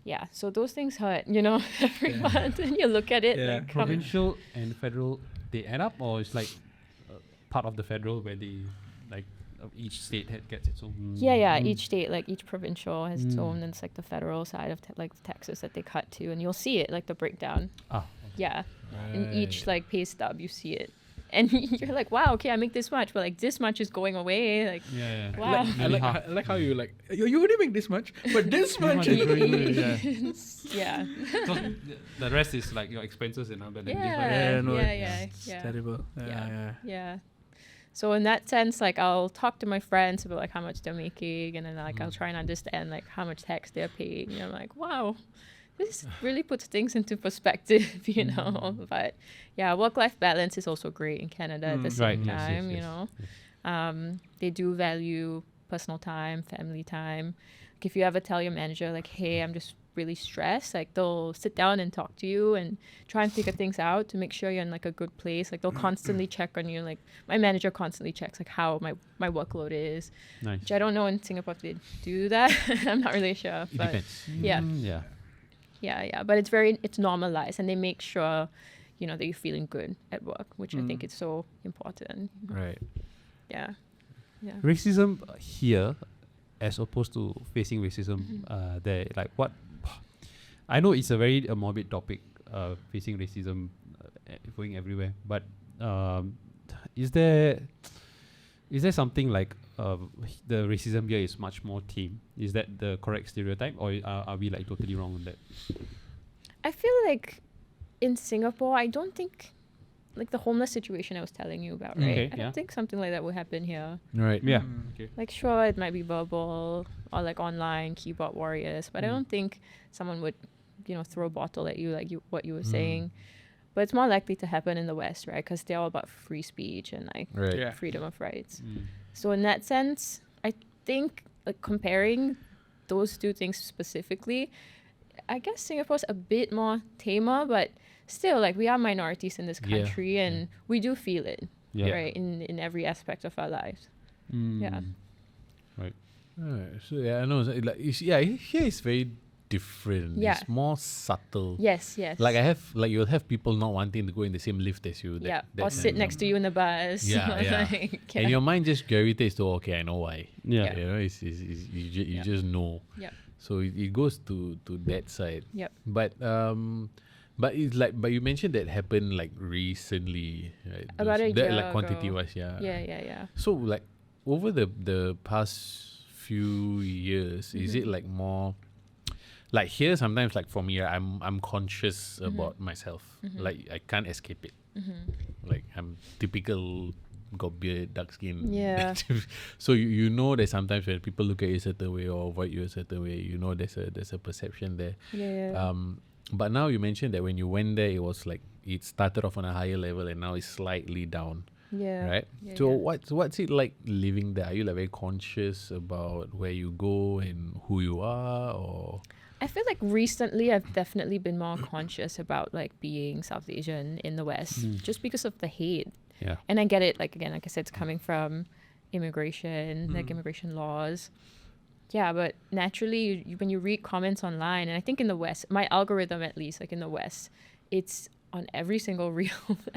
Yeah, so those things hurt, you know, every month. And you look at it like Provincial and federal, they add up, or it's like part of the federal where they like each state gets its own. Each state, like each provincial has its own, and it's like the federal side of like the taxes that they cut to, and you'll see it like the breakdown. Yeah. In each like pay stub, you see it. And you're like, wow, okay, I make this much, but like this much is going away. Like, Yeah. wow. I like how you like you only make this much, but this much. Yeah. The rest is like your expenses and all that. It's Yeah. terrible. Yeah. So in that sense, like I'll talk to my friends about like how much they're making, and then like I'll try and understand like how much tax they're paying. And I'm like, wow, this really puts things into perspective, you know. But yeah, work-life balance is also great in Canada at the same Right, yes, time, yes, you know. They do value personal time, family time. Like if you ever tell your manager like, hey, I'm just really stressed, like they'll sit down and talk to you and try and figure things out to make sure you're in like a good place. Like they'll constantly check on you. Like my manager constantly checks like how my workload is. Nice. Which I don't know in Singapore if they do that. I'm not really sure. It But depends. Yeah. yeah. But it's normalized, and they make sure, you know, that you're feeling good at work, which I think is so important. Right. Yeah. Racism here, as opposed to facing racism there, like what? I know it's a very morbid topic, facing racism going everywhere. But is there something like the racism here is much more tame? Is that the correct stereotype, or are we like totally wrong on that? I feel like in Singapore, I don't think like the homeless situation I was telling you about, right? Okay, I yeah. don't think something like that would happen here. Right. Yeah. Okay. Like sure, it might be verbal or like online keyboard warriors, but I don't think someone would, you know, throw a bottle at you like what you were saying. But it's more likely to happen in the West, right? Because they're all about free speech and like Right. freedom of rights. So in that sense, I think like comparing those two things specifically, I guess Singapore's a bit more tamer, but still like we are minorities in this Yeah. country and we do feel it, Yeah. right? In every aspect of our lives. Yeah. Right. So yeah, I know. So, like, here it's very different. Yeah. It's more subtle. Yes. Like you'll have people not wanting to go in the same lift as you. Or sit next to you in the bus. Yeah. And your mind just gravitates to, okay, I know why. Yeah. You know, you just know. Yep. So it goes to that side. Yep. But it's like, but you mentioned that happened like recently, right? About a that, year like quantity ago. wise, yeah. Yeah. So like over the past few years, is it like more like here? Sometimes like for me, I'm conscious about myself. Like I can't escape it. Like I'm typical, got beard, dark skin. Yeah. So you know that sometimes when people look at you a certain way or avoid you a certain way, you know there's a perception there. Yeah. But now you mentioned that when you went there, it was like it started off on a higher level and now it's slightly down, Yeah. right? Yeah, So yeah. what's it like living there? Are you like very conscious about where you go and who you are, or? I feel like recently I've definitely been more conscious about like being South Asian in the West just because of the hate. Yeah. And I get it, like again, like I said, it's coming from immigration, like immigration laws. Yeah, but naturally, when you read comments online, and I think in the West, my algorithm at least, like in the West, it's on every single reel,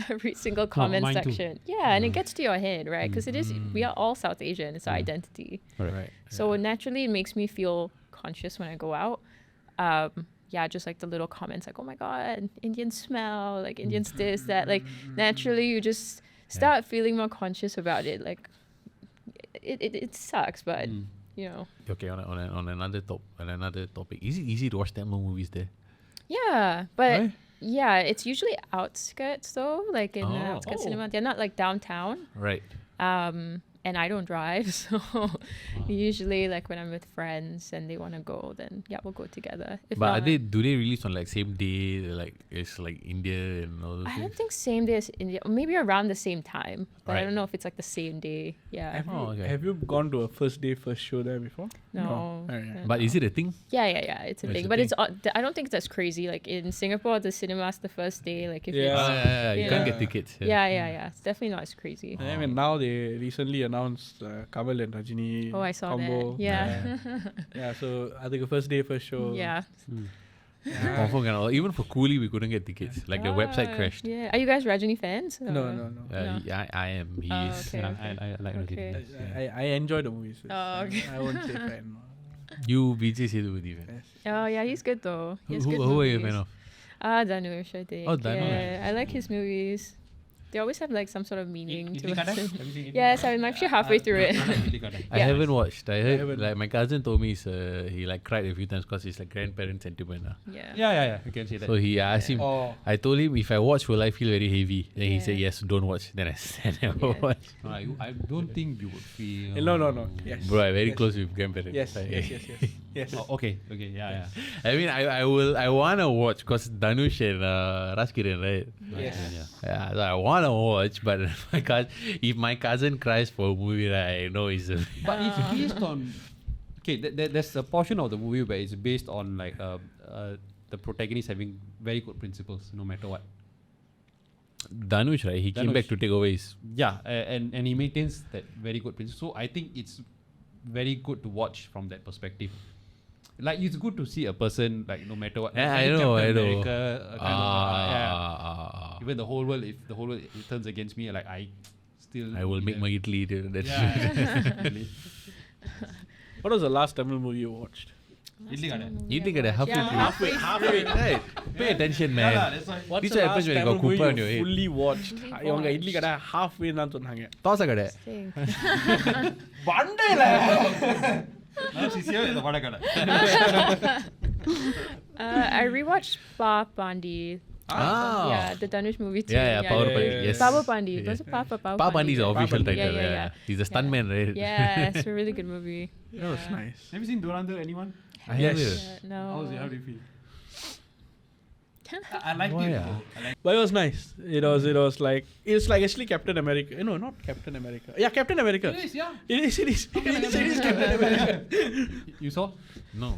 every single comment mine too. section. Yeah, and it gets to your head, right? Because we are all South Asian. It's our identity. Right. So naturally, it makes me feel conscious when I go out. Yeah, just like the little comments like, oh my God, Indian smell, like Indians this, that. Like naturally, you just start feeling more conscious about it. Like it sucks, but you know. Okay, on another topic, is it easy to watch Tamil movies there? Yeah, but Right? yeah, it's usually outskirts though, like in the Oh. outskirts cinema. They're not like downtown. Right. And I don't drive, so usually like when I'm with friends and they want to go, then yeah, we'll go together. If But not, do they release on like same day? Like it's like India and all those I don't things? think same day as India, or maybe around the same time, but I Right. don't know if it's like the same day. Yeah, okay. Have you gone to a first show there before? no. Oh, yeah. But is it a thing? Yeah, it's a It's thing, a but thing. it's I don't think that's crazy. Like in Singapore, the cinema's the first day. Like if Yeah. it's You yeah. can't get tickets. yeah, it's definitely not as crazy. I mean, now they recently announced Kamal and Rajini Oh, I saw combo. that. Yeah, Yeah, so I think the first show. yeah. Confirm cannot. Even for Coolie, we couldn't get tickets. Like the website crashed. Yeah, are you guys Rajini fans? No. No. I am. He Oh, is. okay. I like Okay. Rajini. I enjoy the movies. Oh, okay. I won't say fan. You Vijay Sethupathi fan. Oh yeah, he's good though. He has good Who are you a movies. fan of? Dhanush, I think. Oh, Dhanush. Yeah, I like his movies. They always have like some sort of meaning to Idli Kada? it. Have you seen Idli Yes, Kada? I'm actually halfway through it. Idli Kada. I Yeah. haven't watched. I heard haven't. like my cousin told me he like cried a few times because it's like grandparent sentiment. Yeah. Yeah. You can say that. So he asked him. Oh. I told him if I watch will I feel very heavy. Then he said Yeah. yes, don't watch. Then I said never Yeah. watch. No, I don't think you would feel. No. Yes. Bro, I'm very Yes. close with grandparents. Yes. Yes. Oh, okay. Yeah. I mean, I wanna watch because Dhanush and Raskiran, right? Yes. Yeah, so I wanna watch, but if my cousin cries for a movie, right, I know it's a But it's based on. Okay, there's a portion of the movie where it's based on like the protagonist having very good principles no matter what. Dhanush, right? He came back Dhanush. to take over his. Yeah, and he maintains that very good principle. So I think it's very good to watch from that perspective. Like it's good to see a person like no matter what. Yeah, like I know. Captain America, Ah. Even the whole world, if the whole world turns against me, like I still. I will make my Italy. That's Yeah. What was the last Tamil movie you watched? Idli Kada. Idli Kada, halfway Yeah, through. Right. Pay attention, man. That's why. What's This the happens last when you got Tamil movie Cooper on your you head. fully watched? Fully இவங்க watched. Idli கடை halfway தான் சொன்னாங்க. Toss கடை. Think. வண்டையில. Now she's here at the Vada Kada. I rewatched Pa Pandi. Ah. Yeah, the Dhanush movie too. Yeah, Power yeah, Pandi. yeah, Yes. Papa Pandi. Yeah. Was it Papa Pa Pandi is the official Pandi. title. Yeah. Yeah. He's a stuntman, right? Yeah, it's a really good movie. That was nice. Have you seen Durandar? Anyone? I Yes. have it. No. How do you feel? I liked Why, it. ah? Though. I liked But it was nice. It was like it's like actually Captain America. No, not Captain America. Yeah, Captain America. it. Yeah. It is Captain America. You saw? No.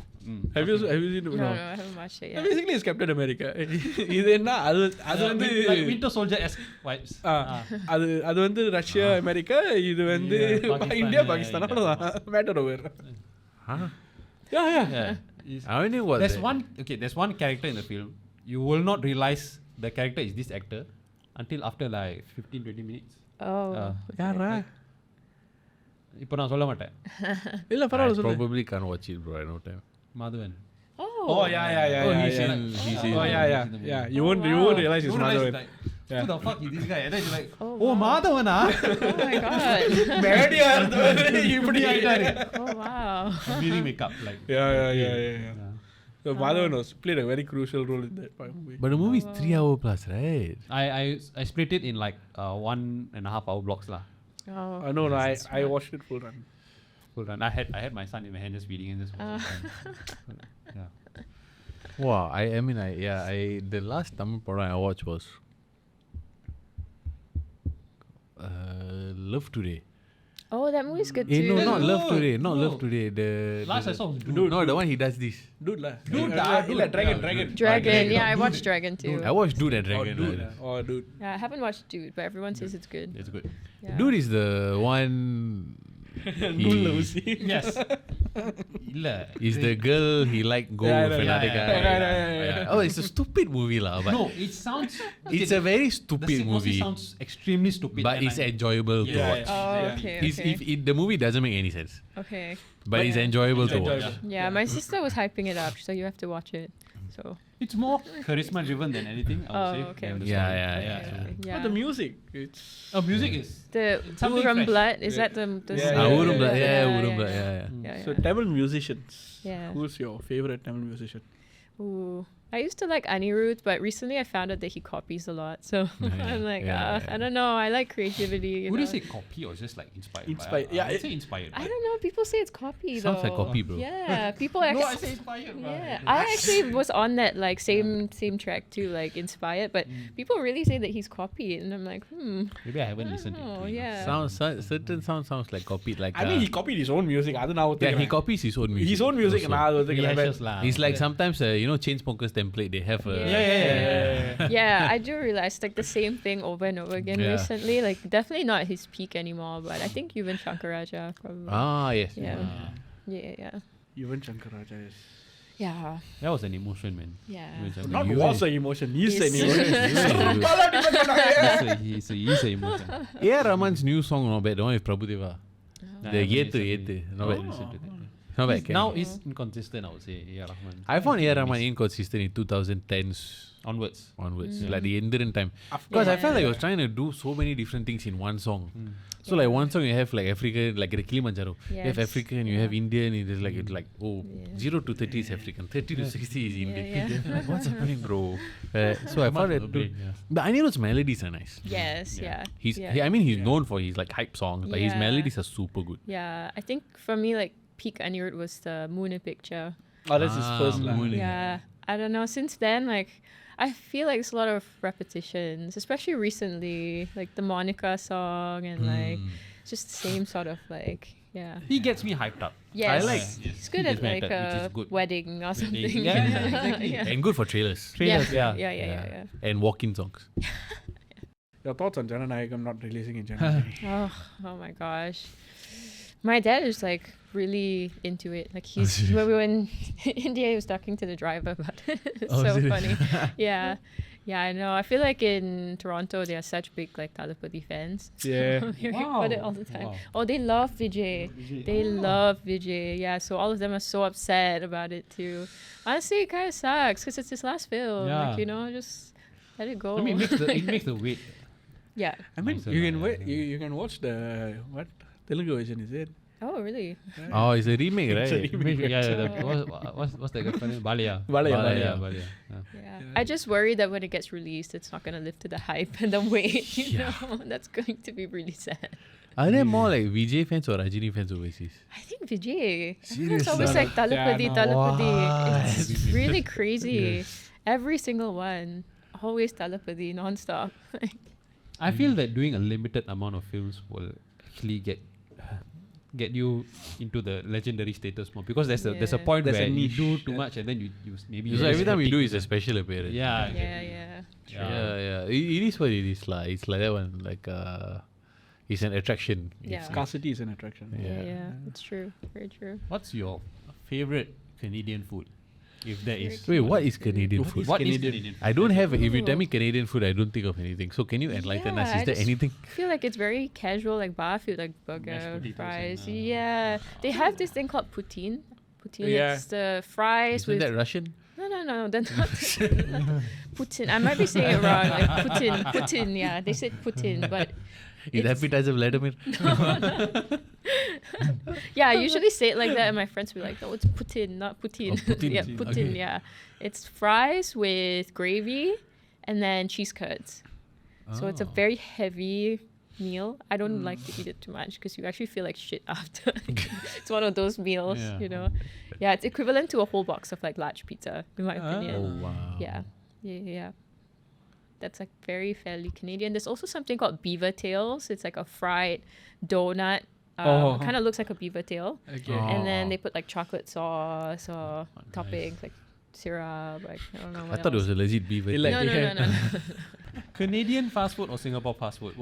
Have you seen? No, I haven't watched it yet. Basically, it's Captain America. இது என்ன அது வந்து like Winter Soldier esque vibes. அது வந்து Russia America இது வந்து Yeah, Pakistan, India yeah, Pakistan yeah. அவ்வளவுதான் matter over Huh? yeah I only watched There's that. there's one character in the film. You will not realize the character is this actor until after like 15-20 minutes. Oh. யாரா இப்போ நான் சொல்ல மாட்டேன். இல்ல I பரவாயில்ல சொல்லு probably can't watch it, bro. I know time. Madhavan. Oh. yeah Oh, he's in. oh yeah you won't realize it's Madhavan Like, who the fuck is this guy? And then you're like, Oh, oh, wow. மாதவனா? Oh my god. மேடியா இருந்தது இப்படி ஆயிட்டாரு Oh wow. Wearing makeup. Like, yeah so Madhavan was played a very crucial role in that movie But the movie is 3 hour plus, right? I split it in like 1.5 hour blocks lah. Oh. no I watched it full run Full run. I had my son in my hand just reading and just. Yeah. Wow. I mean, the last Tamil program I watched was Love Today. Oh, that movie's good too. No, not Love No, Today. Not no. Love Today. Last I saw was Dude, no, the one he does this. dude la Dude, இல்ல dragon Dragon. Dragon. Yeah, I watched Dragon too. I watched Dude and oh Dragon. dude dude Yeah, I haven't watched Dude, but everyone says it's good. It's good. Yeah. Dude is the one. நூல்ல ஊசி Yes. இல்ல. Is the girl he like go Yeah, with yeah, another yeah, guy. yeah. Oh, it's a stupid movie lah. But No, it sounds. it's a very the stupid sequence movie. sounds extremely stupid. But and it's I- enjoyable to Yeah, watch. Oh, Yeah. okay. It's, Okay. if the movie doesn't make any sense, Okay. but it's enjoyable to watch. enjoyable. Yeah, my sister was hyping it up, so you have to watch it. So. It's more charisma driven than anything. I would Oh, say. okay, than the okay. Yeah, story. yeah, Okay, yeah. okay. Yeah. but the music it's Music is. The Something Uram fresh. Blood, is Yeah. that the Yeah, Ah, yeah, Urum Blood. yeah, Yeah, yeah, Urum yeah. Blood. Yeah, yeah. Yeah, so yeah. Tamil musicians Yeah. who's your favorite Tamil musician Ooh. I used to like Anirudh, but recently I found out that he copies a lot. So I'm like, I don't know. I like creativity. You Would know? you say copy or just like inspired? Inspired, By, yeah, I would say inspired. I don't know. People say it's copy though. Sounds like copy, bro. Yeah, people No, I actually. say inspired. Yeah, I actually was on that like same track too, like inspired. But people really say that he's copied, and I'm like, Maybe I haven't listened to Oh it. yeah. Certain sounds like copied. Like I mean he copied his own music அது நான் yeah, he ஒத்துக்கிறேன் copies his own music. his own music also. நான் அது ஒத்துக்கிறேன் Rehashes lah. It's like sometimes Chainsmokers template they have a Yeah. Yeah, I do realize like the same thing over and over again Yeah. recently. Like definitely not his peak anymore, but I think even Shankaraja probably. yes. Yeah. Yeah. even Shankar Raja is Yeah. That was an emotion, man. Yeah. It was not You was an emotion he's an He's- emotion He's a emotion. Yeah, Raman's new song not bad. The one with Prabhudeva. Oh. The Yetu. Not bad. Listen to that. Not bad. He's Can. now is inconsistent, I would say. Yeah, Rahman. I found A.R. Rahman inconsistent in 2010s Onwards. onwards, like the Indian time. Because I felt like he was trying to do so many different things in one song. So like one song you have like African, like the Kilimanjaro. You have Yes. African, you have Indian. It is like it's like Yeah. 0 to 30 is African, 30 to 60 is Indian. Yeah. Like, what's happening, bro? So I found that. But Anirudh's melodies are nice. Yes, yeah. He's. yeah. I mean, he's known for his like hype songs, but his Yeah. melodies are super good. Yeah, I think for me, like peak Anirudh was the Moon Picture. Oh, that's his first Moon. line. Really? Yeah, I don't know. Since then, like, I feel like it's a lot of repetitions, especially recently, like the Monica song and like it's just the same sort of like, yeah. He gets me hyped up. Yes, like- it's good He at gets me like hyped up, which is a good. wedding or something. Yeah, exactly. yeah. And good for trailers. Trailers, yeah. Yeah. And walk-in songs. Your thoughts on Jananayagam not releasing in January? Oh my gosh. My dad is like really into it. Like he's when we were in India, he was talking to the driver about it. It's Oh, so serious? funny. Yeah. Yeah, I know. I feel like in Toronto they are such big like Talapati fans. Yeah. So we hear about it all the time. Wow. Oh, they love Vijay. They love Vijay. Yeah, so all of them are so upset about it too. Honestly, it kind of sucks because it's his last film. Yeah. Like, you know, just let it go. I mean, it makes the weight. yeah. I mean, Nicer you lah, can yeah, wait. yeah. You can watch the what Telugu version? Is it? Oh, really? Oh, it's a remake, right? What's that guy? Balia. Balia. Yeah. I just worry that when it gets released, it's not going to live to the hype and the wait. You know, that's going to be really sad. Are there more like Vijay fans or Rajini fans overseas? I think Vijay. Serious It's always like Talapati, no. Talapati. It's really crazy. Every single one. Always Talapati, non-stop. I feel that doing a limited amount of films will actually get you into the legendary status more, because there's a Yeah. point There's a where you niche, do too yeah. much and then you maybe So every time you do is is a special appearance. yeah. Yeah. Yeah. It is what it is, lah. It's like that one. Like it's an attraction. Yeah. Scarcity is an attraction. Yeah. It's true. Very true. What's your favorite Canadian food? If there is. Wait, what is Canadian food? What is Canadian? Canadian food? I don't have. If you tell Ooh. me Canadian food, I don't think of anything. So can you enlighten us? Yeah, Is I there just anything? I feel like it's very casual, like bar food, like burger, potatoes fries. and, Yeah. They have this thing called poutine. Poutine. Yeah. It's the fries Isn't with that Russian? No, they're not. Putin. I might be saying it wrong. Like Putin. Yeah, they said Putin, but Is it's- appetizer Vladimir? yeah, I usually say it like that, and my friends will be like, "No, it's Putin, not Putin." Oh, Putin. yeah, Putin, Putin. okay. Yeah, it's fries with gravy and then cheese curds. So it's a Oh. very heavy meal. I don't like to eat it too much because you actually feel like shit after. It's one of those meals, Yeah. you know. Yeah, it's equivalent to a whole box of like large pizza, in my opinion. Oh wow. Yeah. That's like very fairly Canadian. There's also something called beaver tails. It's like a fried donut. Oh. Kind of looks like a beaver tail. Okay. And Oh. then they put like chocolate sauce or toppings like syrup. Like I don't know. I What thought it else. was a legit beef. It like- No. Canadian fast food or Singapore fast food?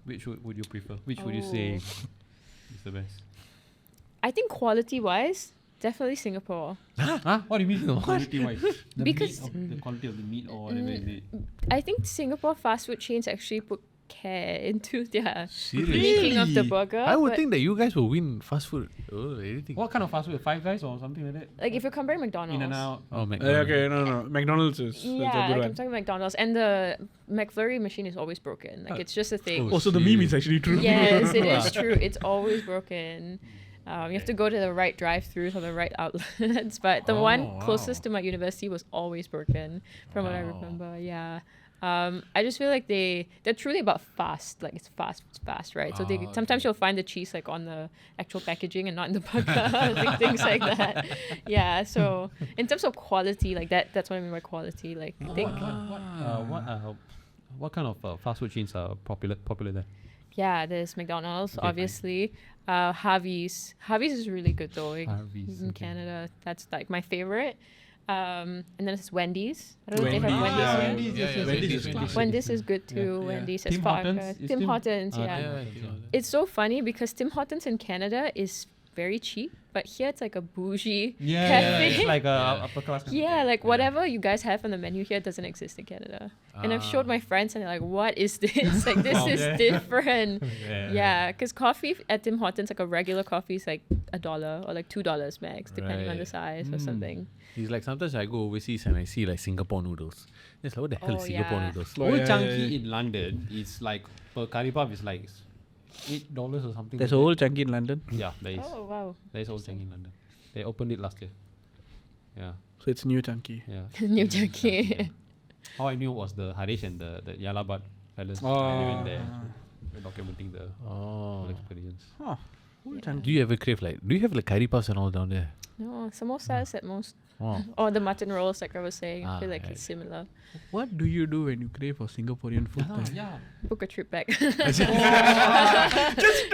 Which would you prefer? Which would you say Oh. is the best? I think quality wise, definitely Singapore. Huh? What do you mean quality wise? Because- the quality of the meat or whatever is it? I think Singapore fast food chains actually put care into their Seriously? making of the burger. I would but, think that you guys will win fast food. Oh, anything. What kind of fast food? Five Guys or something like that? like if you're comparing McDonald's. In and out. Oh, McDonald's. Okay, no. McDonald's is Yeah, that's a like good I'm one. talking McDonald's, and the McFlurry machine is always broken. Like it's just a thing. Also, the meme is actually true. Yes, it is true. It's always broken. You have to go to the right drive-throughs or the right outlets. But the one closest to my university was always broken, from what I remember. Yeah. I just feel like they're truly about fast. Like it's fast, right? So they sometimes you'll find the cheese like on the actual packaging and not in the burger, like things like that. Yeah. So in terms of quality, like that's what I mean by quality. Like I think. What kind of fast food chains are popular there? Yeah, there's McDonald's, Okay. obviously. Harvey's. Harvey's is really good though. Harvey's, In okay. Canada, that's like my favorite. And then there's Wendy's. I don't know if they have Wendy's, Wendy's yeah. here. Wendy's is classic. Wendy's is good too. Yeah. Wendy's Tim has Hortons? Is Tim Tim- Hortons, yeah. Yeah, It's so funny because Tim Hortons in Canada is very cheap, but here it's like a bougie Yeah, cafe. it's like a upper class. kind of Yeah, thing. like whatever you guys have on the menu here doesn't exist in Canada. And I've showed my friends and they're like, what is this? Like, this is different. Yeah, because coffee at Tim Hortons, like a regular coffee is like $1 or like $2 max, depending on the Right. size or something. He's like, sometimes I go overseas and I see like Singapore noodles. It's like, what the hell is Oh, Singapore yeah. noodles? Old yeah, Chunky yeah. in London is like per curry puff is like $8 or something. There's like a that. Old Chunky in London. Yeah, there is. Oh, wow. There is Old Chunky in London. They opened it last year. Yeah, So it's New Chunky. yeah. New Turkey. How I knew was the Harish and the Yalabat fellas. Oh. And they went there. We're documenting the Oh. whole experience. Huh. Old Chunky. Do you ever crave like, do you have like curry puffs and all down there? No, samosas at most. Oh. Or the mutton rolls, like I was saying. I feel Ah, like right. it's similar. What do you do when you crave for Singaporean food? then? Yeah. Book a trip back. Just to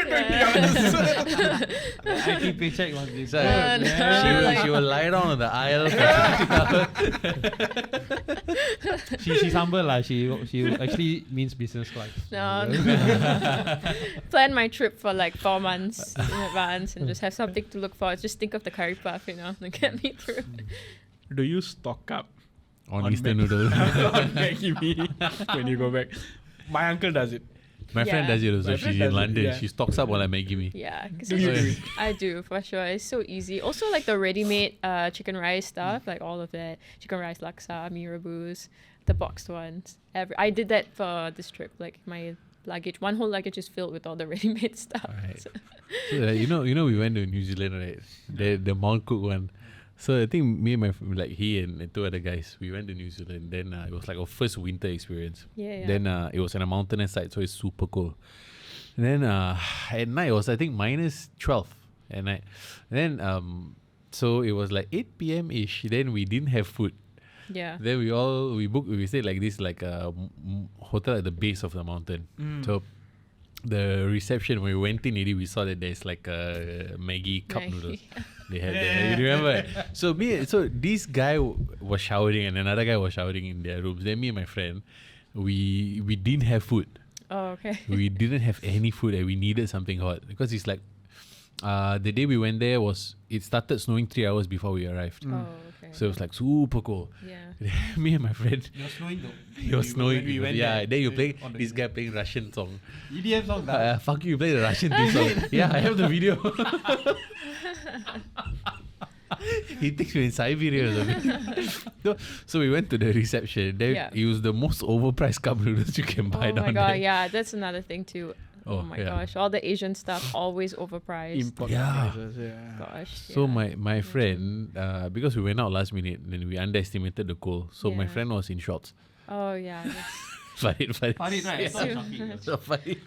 20 hours. IT paycheck was this. So, no, she will lie down on the aisle for She's humble lah. She actually means business class. No. Plan my trip for like 4 months in advance and just have something to look for. Just think of the curry puff, to get me through. Do you stock up on On instant Mac- noodles. on Maggi mee when you go back? My uncle does it. My friend Yeah. does it also. My She's friend in does it, London. yeah. She stocks up on like Maggi mee. Yeah, 'cause Do it's you do just- I do for sure. It's so easy. Also, like the ready-made chicken rice stuff, like all of that, chicken rice laksa, mee rebus, the boxed ones. I did that for this trip. Like my luggage, one whole luggage is filled with all the ready-made stuff. Right. So- So, you know, we went to New Zealand, right? The Mount Cook one. So I think me and my like he and 2 other guys, we went to New Zealand. Then it was like our first winter experience. yeah. Then it was on a mountainous side, so it's super cold. And then at night it was I think -12 at night. And then so it was like 8 p.m. ish. Then we didn't have food. yeah. Then we stayed like this like a hotel at the base of the mountain. So the reception when we went in already, we saw that there's like a Maggi cup Maggi. noodles. They had there. You remember? So this guy was showering and another guy was showering in their rooms. Then me and my friend, we didn't have food. Oh, okay. We didn't have any food and we needed something hot because it's like the day we went there it started snowing 3 hours before we arrived. Oh, okay. So it was like super cold. yeah. Me and my friend, You're snowing though. it was snowing. We went Yeah, there, then you we- play on the- this guy playing Russian song. EDM song. Fuck you play the Russian theme song. Yeah, I have the video. He takes me in Siberia or something. So we went to the reception. Then Yeah. it was the most overpriced cup noodles you can buy Oh down my god, there. yeah, that's another thing too. Oh, Oh, my yeah. gosh, all the Asian stuff always overpriced. Import Yeah. prices, yeah. Gosh. So yeah. my friend, because we went out last minute, then we underestimated the cold. So my Yeah. friend was in shorts. Oh yeah. that's- Farid. Farid, right? Yeah. It's not Shafiq. So Farid.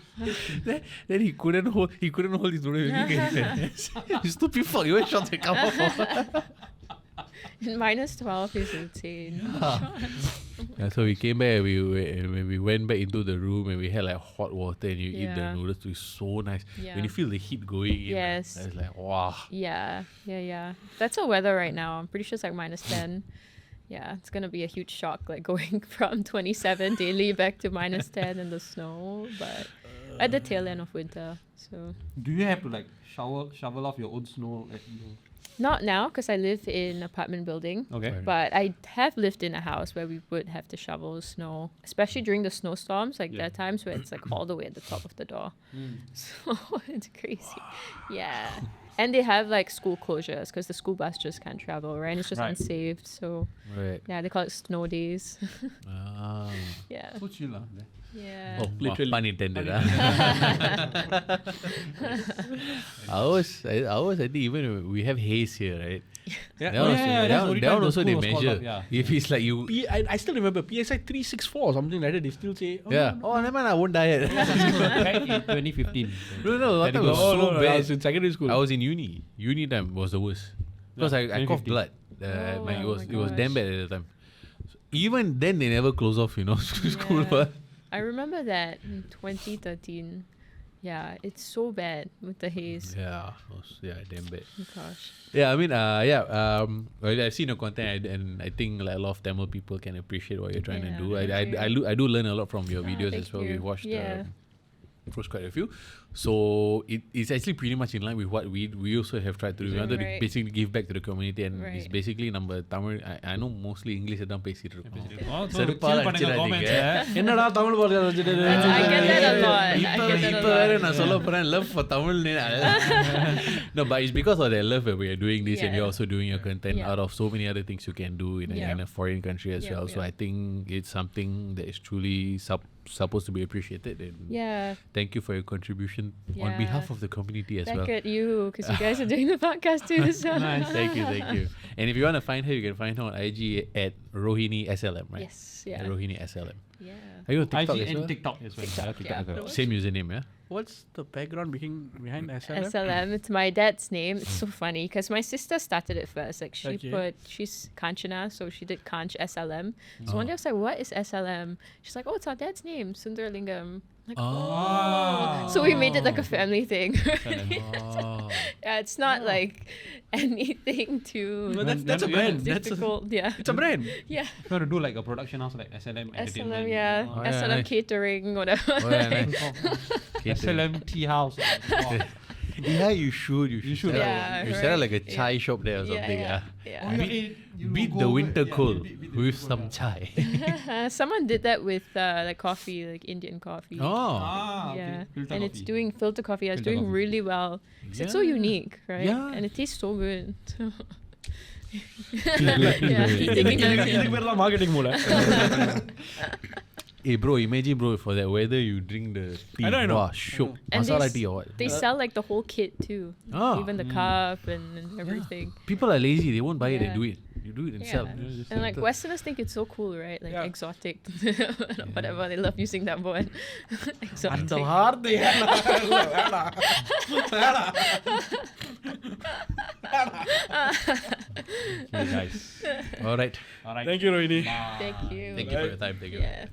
then he couldn't hold his noodles. You stupid fuck, you wear shorts and come off. -12 is insane. Yeah, so we came back. When we went back into the room and we had like hot water and you eat the Yeah. noodles. It was so nice. Yeah. When you feel the heat going in, Yes. it's like wow. Yeah. That's the weather right now. I'm pretty sure it's like -10. Yeah, it's gonna be a huge shock, like going from 27 daily back to -10 in the snow, but at the tail end of winter. So Do you have to like shovel off your own snow? not now because I live in an apartment building. Okay. Right. But I have lived in a house where we would have to shovel snow, especially during the snowstorms. Like there are times where it's like all the way at the top of the door. So it's crazy. Yeah. And they have like school closures because the school bus just can't travel, right? And it's just Right. unsafe. So Right. yeah, they call it snow days. Ah. Yeah. So chill lah. Yeah. Oh, Literally. pun intended. Ours, I think even we have haze here, right? Yeah. That one also, that's the only that time one the also they school was called measure. up, yeah. If it's like you, I still remember PSI 364 or something like that. They still say, oh, yeah. Oh, never mind, I won't diet. Back in 2015. No, that time Terrible. was Oh, so no, I bad. was in secondary school. I was in uni. Uni time was the worst because I coughed 2015. blood. Oh It was my it was damn gosh. bad at the time. So even then, they never close off. School. Yeah. But I remember that in 2013. Yeah, it's so bad with the haze. yeah, damn bad. Oh, gosh. Yeah, I mean, well, I've seen your content and I think like a lot of Tamil people can appreciate what you're trying to Yeah, do. thank you. I do learn a lot from your Ah, videos thank as well. you. We watched Yeah. of course quite a few. So it's actually pretty much in line with what we also have tried to do. We wanted to Right. basically give back to the community, and it's Right. basically number Tamil. I know mostly English தான் பேசிட்டு இருக்கோம். Oh, so செருப்பால chill பண்ணுங்க அடிச்சிடாதீங்க. comments, eh? என்னடா Tamil podcast வச்சுட்டு I get that a lot. I இப்ப get that a இப்ப lot. வேற நான் சொல்ல போறேன் love for Tamil. No, but it's because of that love that we are doing this, and Yeah. you're also doing your content Yeah. out of so many other things you can do in Yeah. a foreign country as Yeah, well. So yeah. I think it's something that is truly supposed to be appreciated. And Yeah. thank you for your contribution on Yeah. behalf of the community as Back well. at you, because you guys are doing the podcast too. So. Nice. Thank you. And if you want to find her, you can find her on IG at Rohini SLM, right? Yes. Yeah. At Rohini SLM. Yeah. Are you on TikTok IG as and well? TikTok as well. TikTok, TikTok as yeah. well. Same username, yeah? What's the background behind SLM? SLM. It's my dad's name. It's so funny because my sister started it first. Like Okay. she's Kanchana, so she did Kanch SLM. So one day I was like, "What is SLM?" She's like, "Oh, it's our dad's name, Sundaralingam." Like, Oh. so we made it like a family thing. Oh. Yeah, it's not like anything too Well, that's a brand. That's a, difficult. Yeah. it's a brand. Yeah. If you want to do like a production house like SLM Entertainment. SLM, yeah. Oh, yeah, SLM nice. catering, whatever. Oh, yeah, nice. SLM Tea House. Oh. Yeah, you should. You should. should. Set up- Yeah, you set up right. like a chai shop there or Yeah, something. yeah. Yeah. Yeah. Beat the winter cold with some chai. Someone did that with like coffee, like Indian coffee. Oh. Yeah, Filter and it's coffee. doing filter coffee. It's Filter doing coffee. really well. 'Cause it's so Yeah. unique, right? Yeah. And it tastes so good. good. Yeah, taking notes, இதுக்கு yeah. பேர் தான் marketing மூல. Hey bro, imagine bro, for that weather you drink the tea. I know. Wow, shook. And Masala they tea or what? They sell like the whole kit too, Oh. even the cup and everything. People are lazy. They won't buy it and Yeah. do it. You do it and sell. Yeah. You know, just And like sell it. Westerners think it's so cool, right? Like Yeah. exotic, whatever. They love using that word. அந்த Exotic. வார்த்தை வேணாம். Okay, guys. All right. All right. Thank you, Rohini. Bye. Thank you. Thank you for your time. Thank you. Yeah.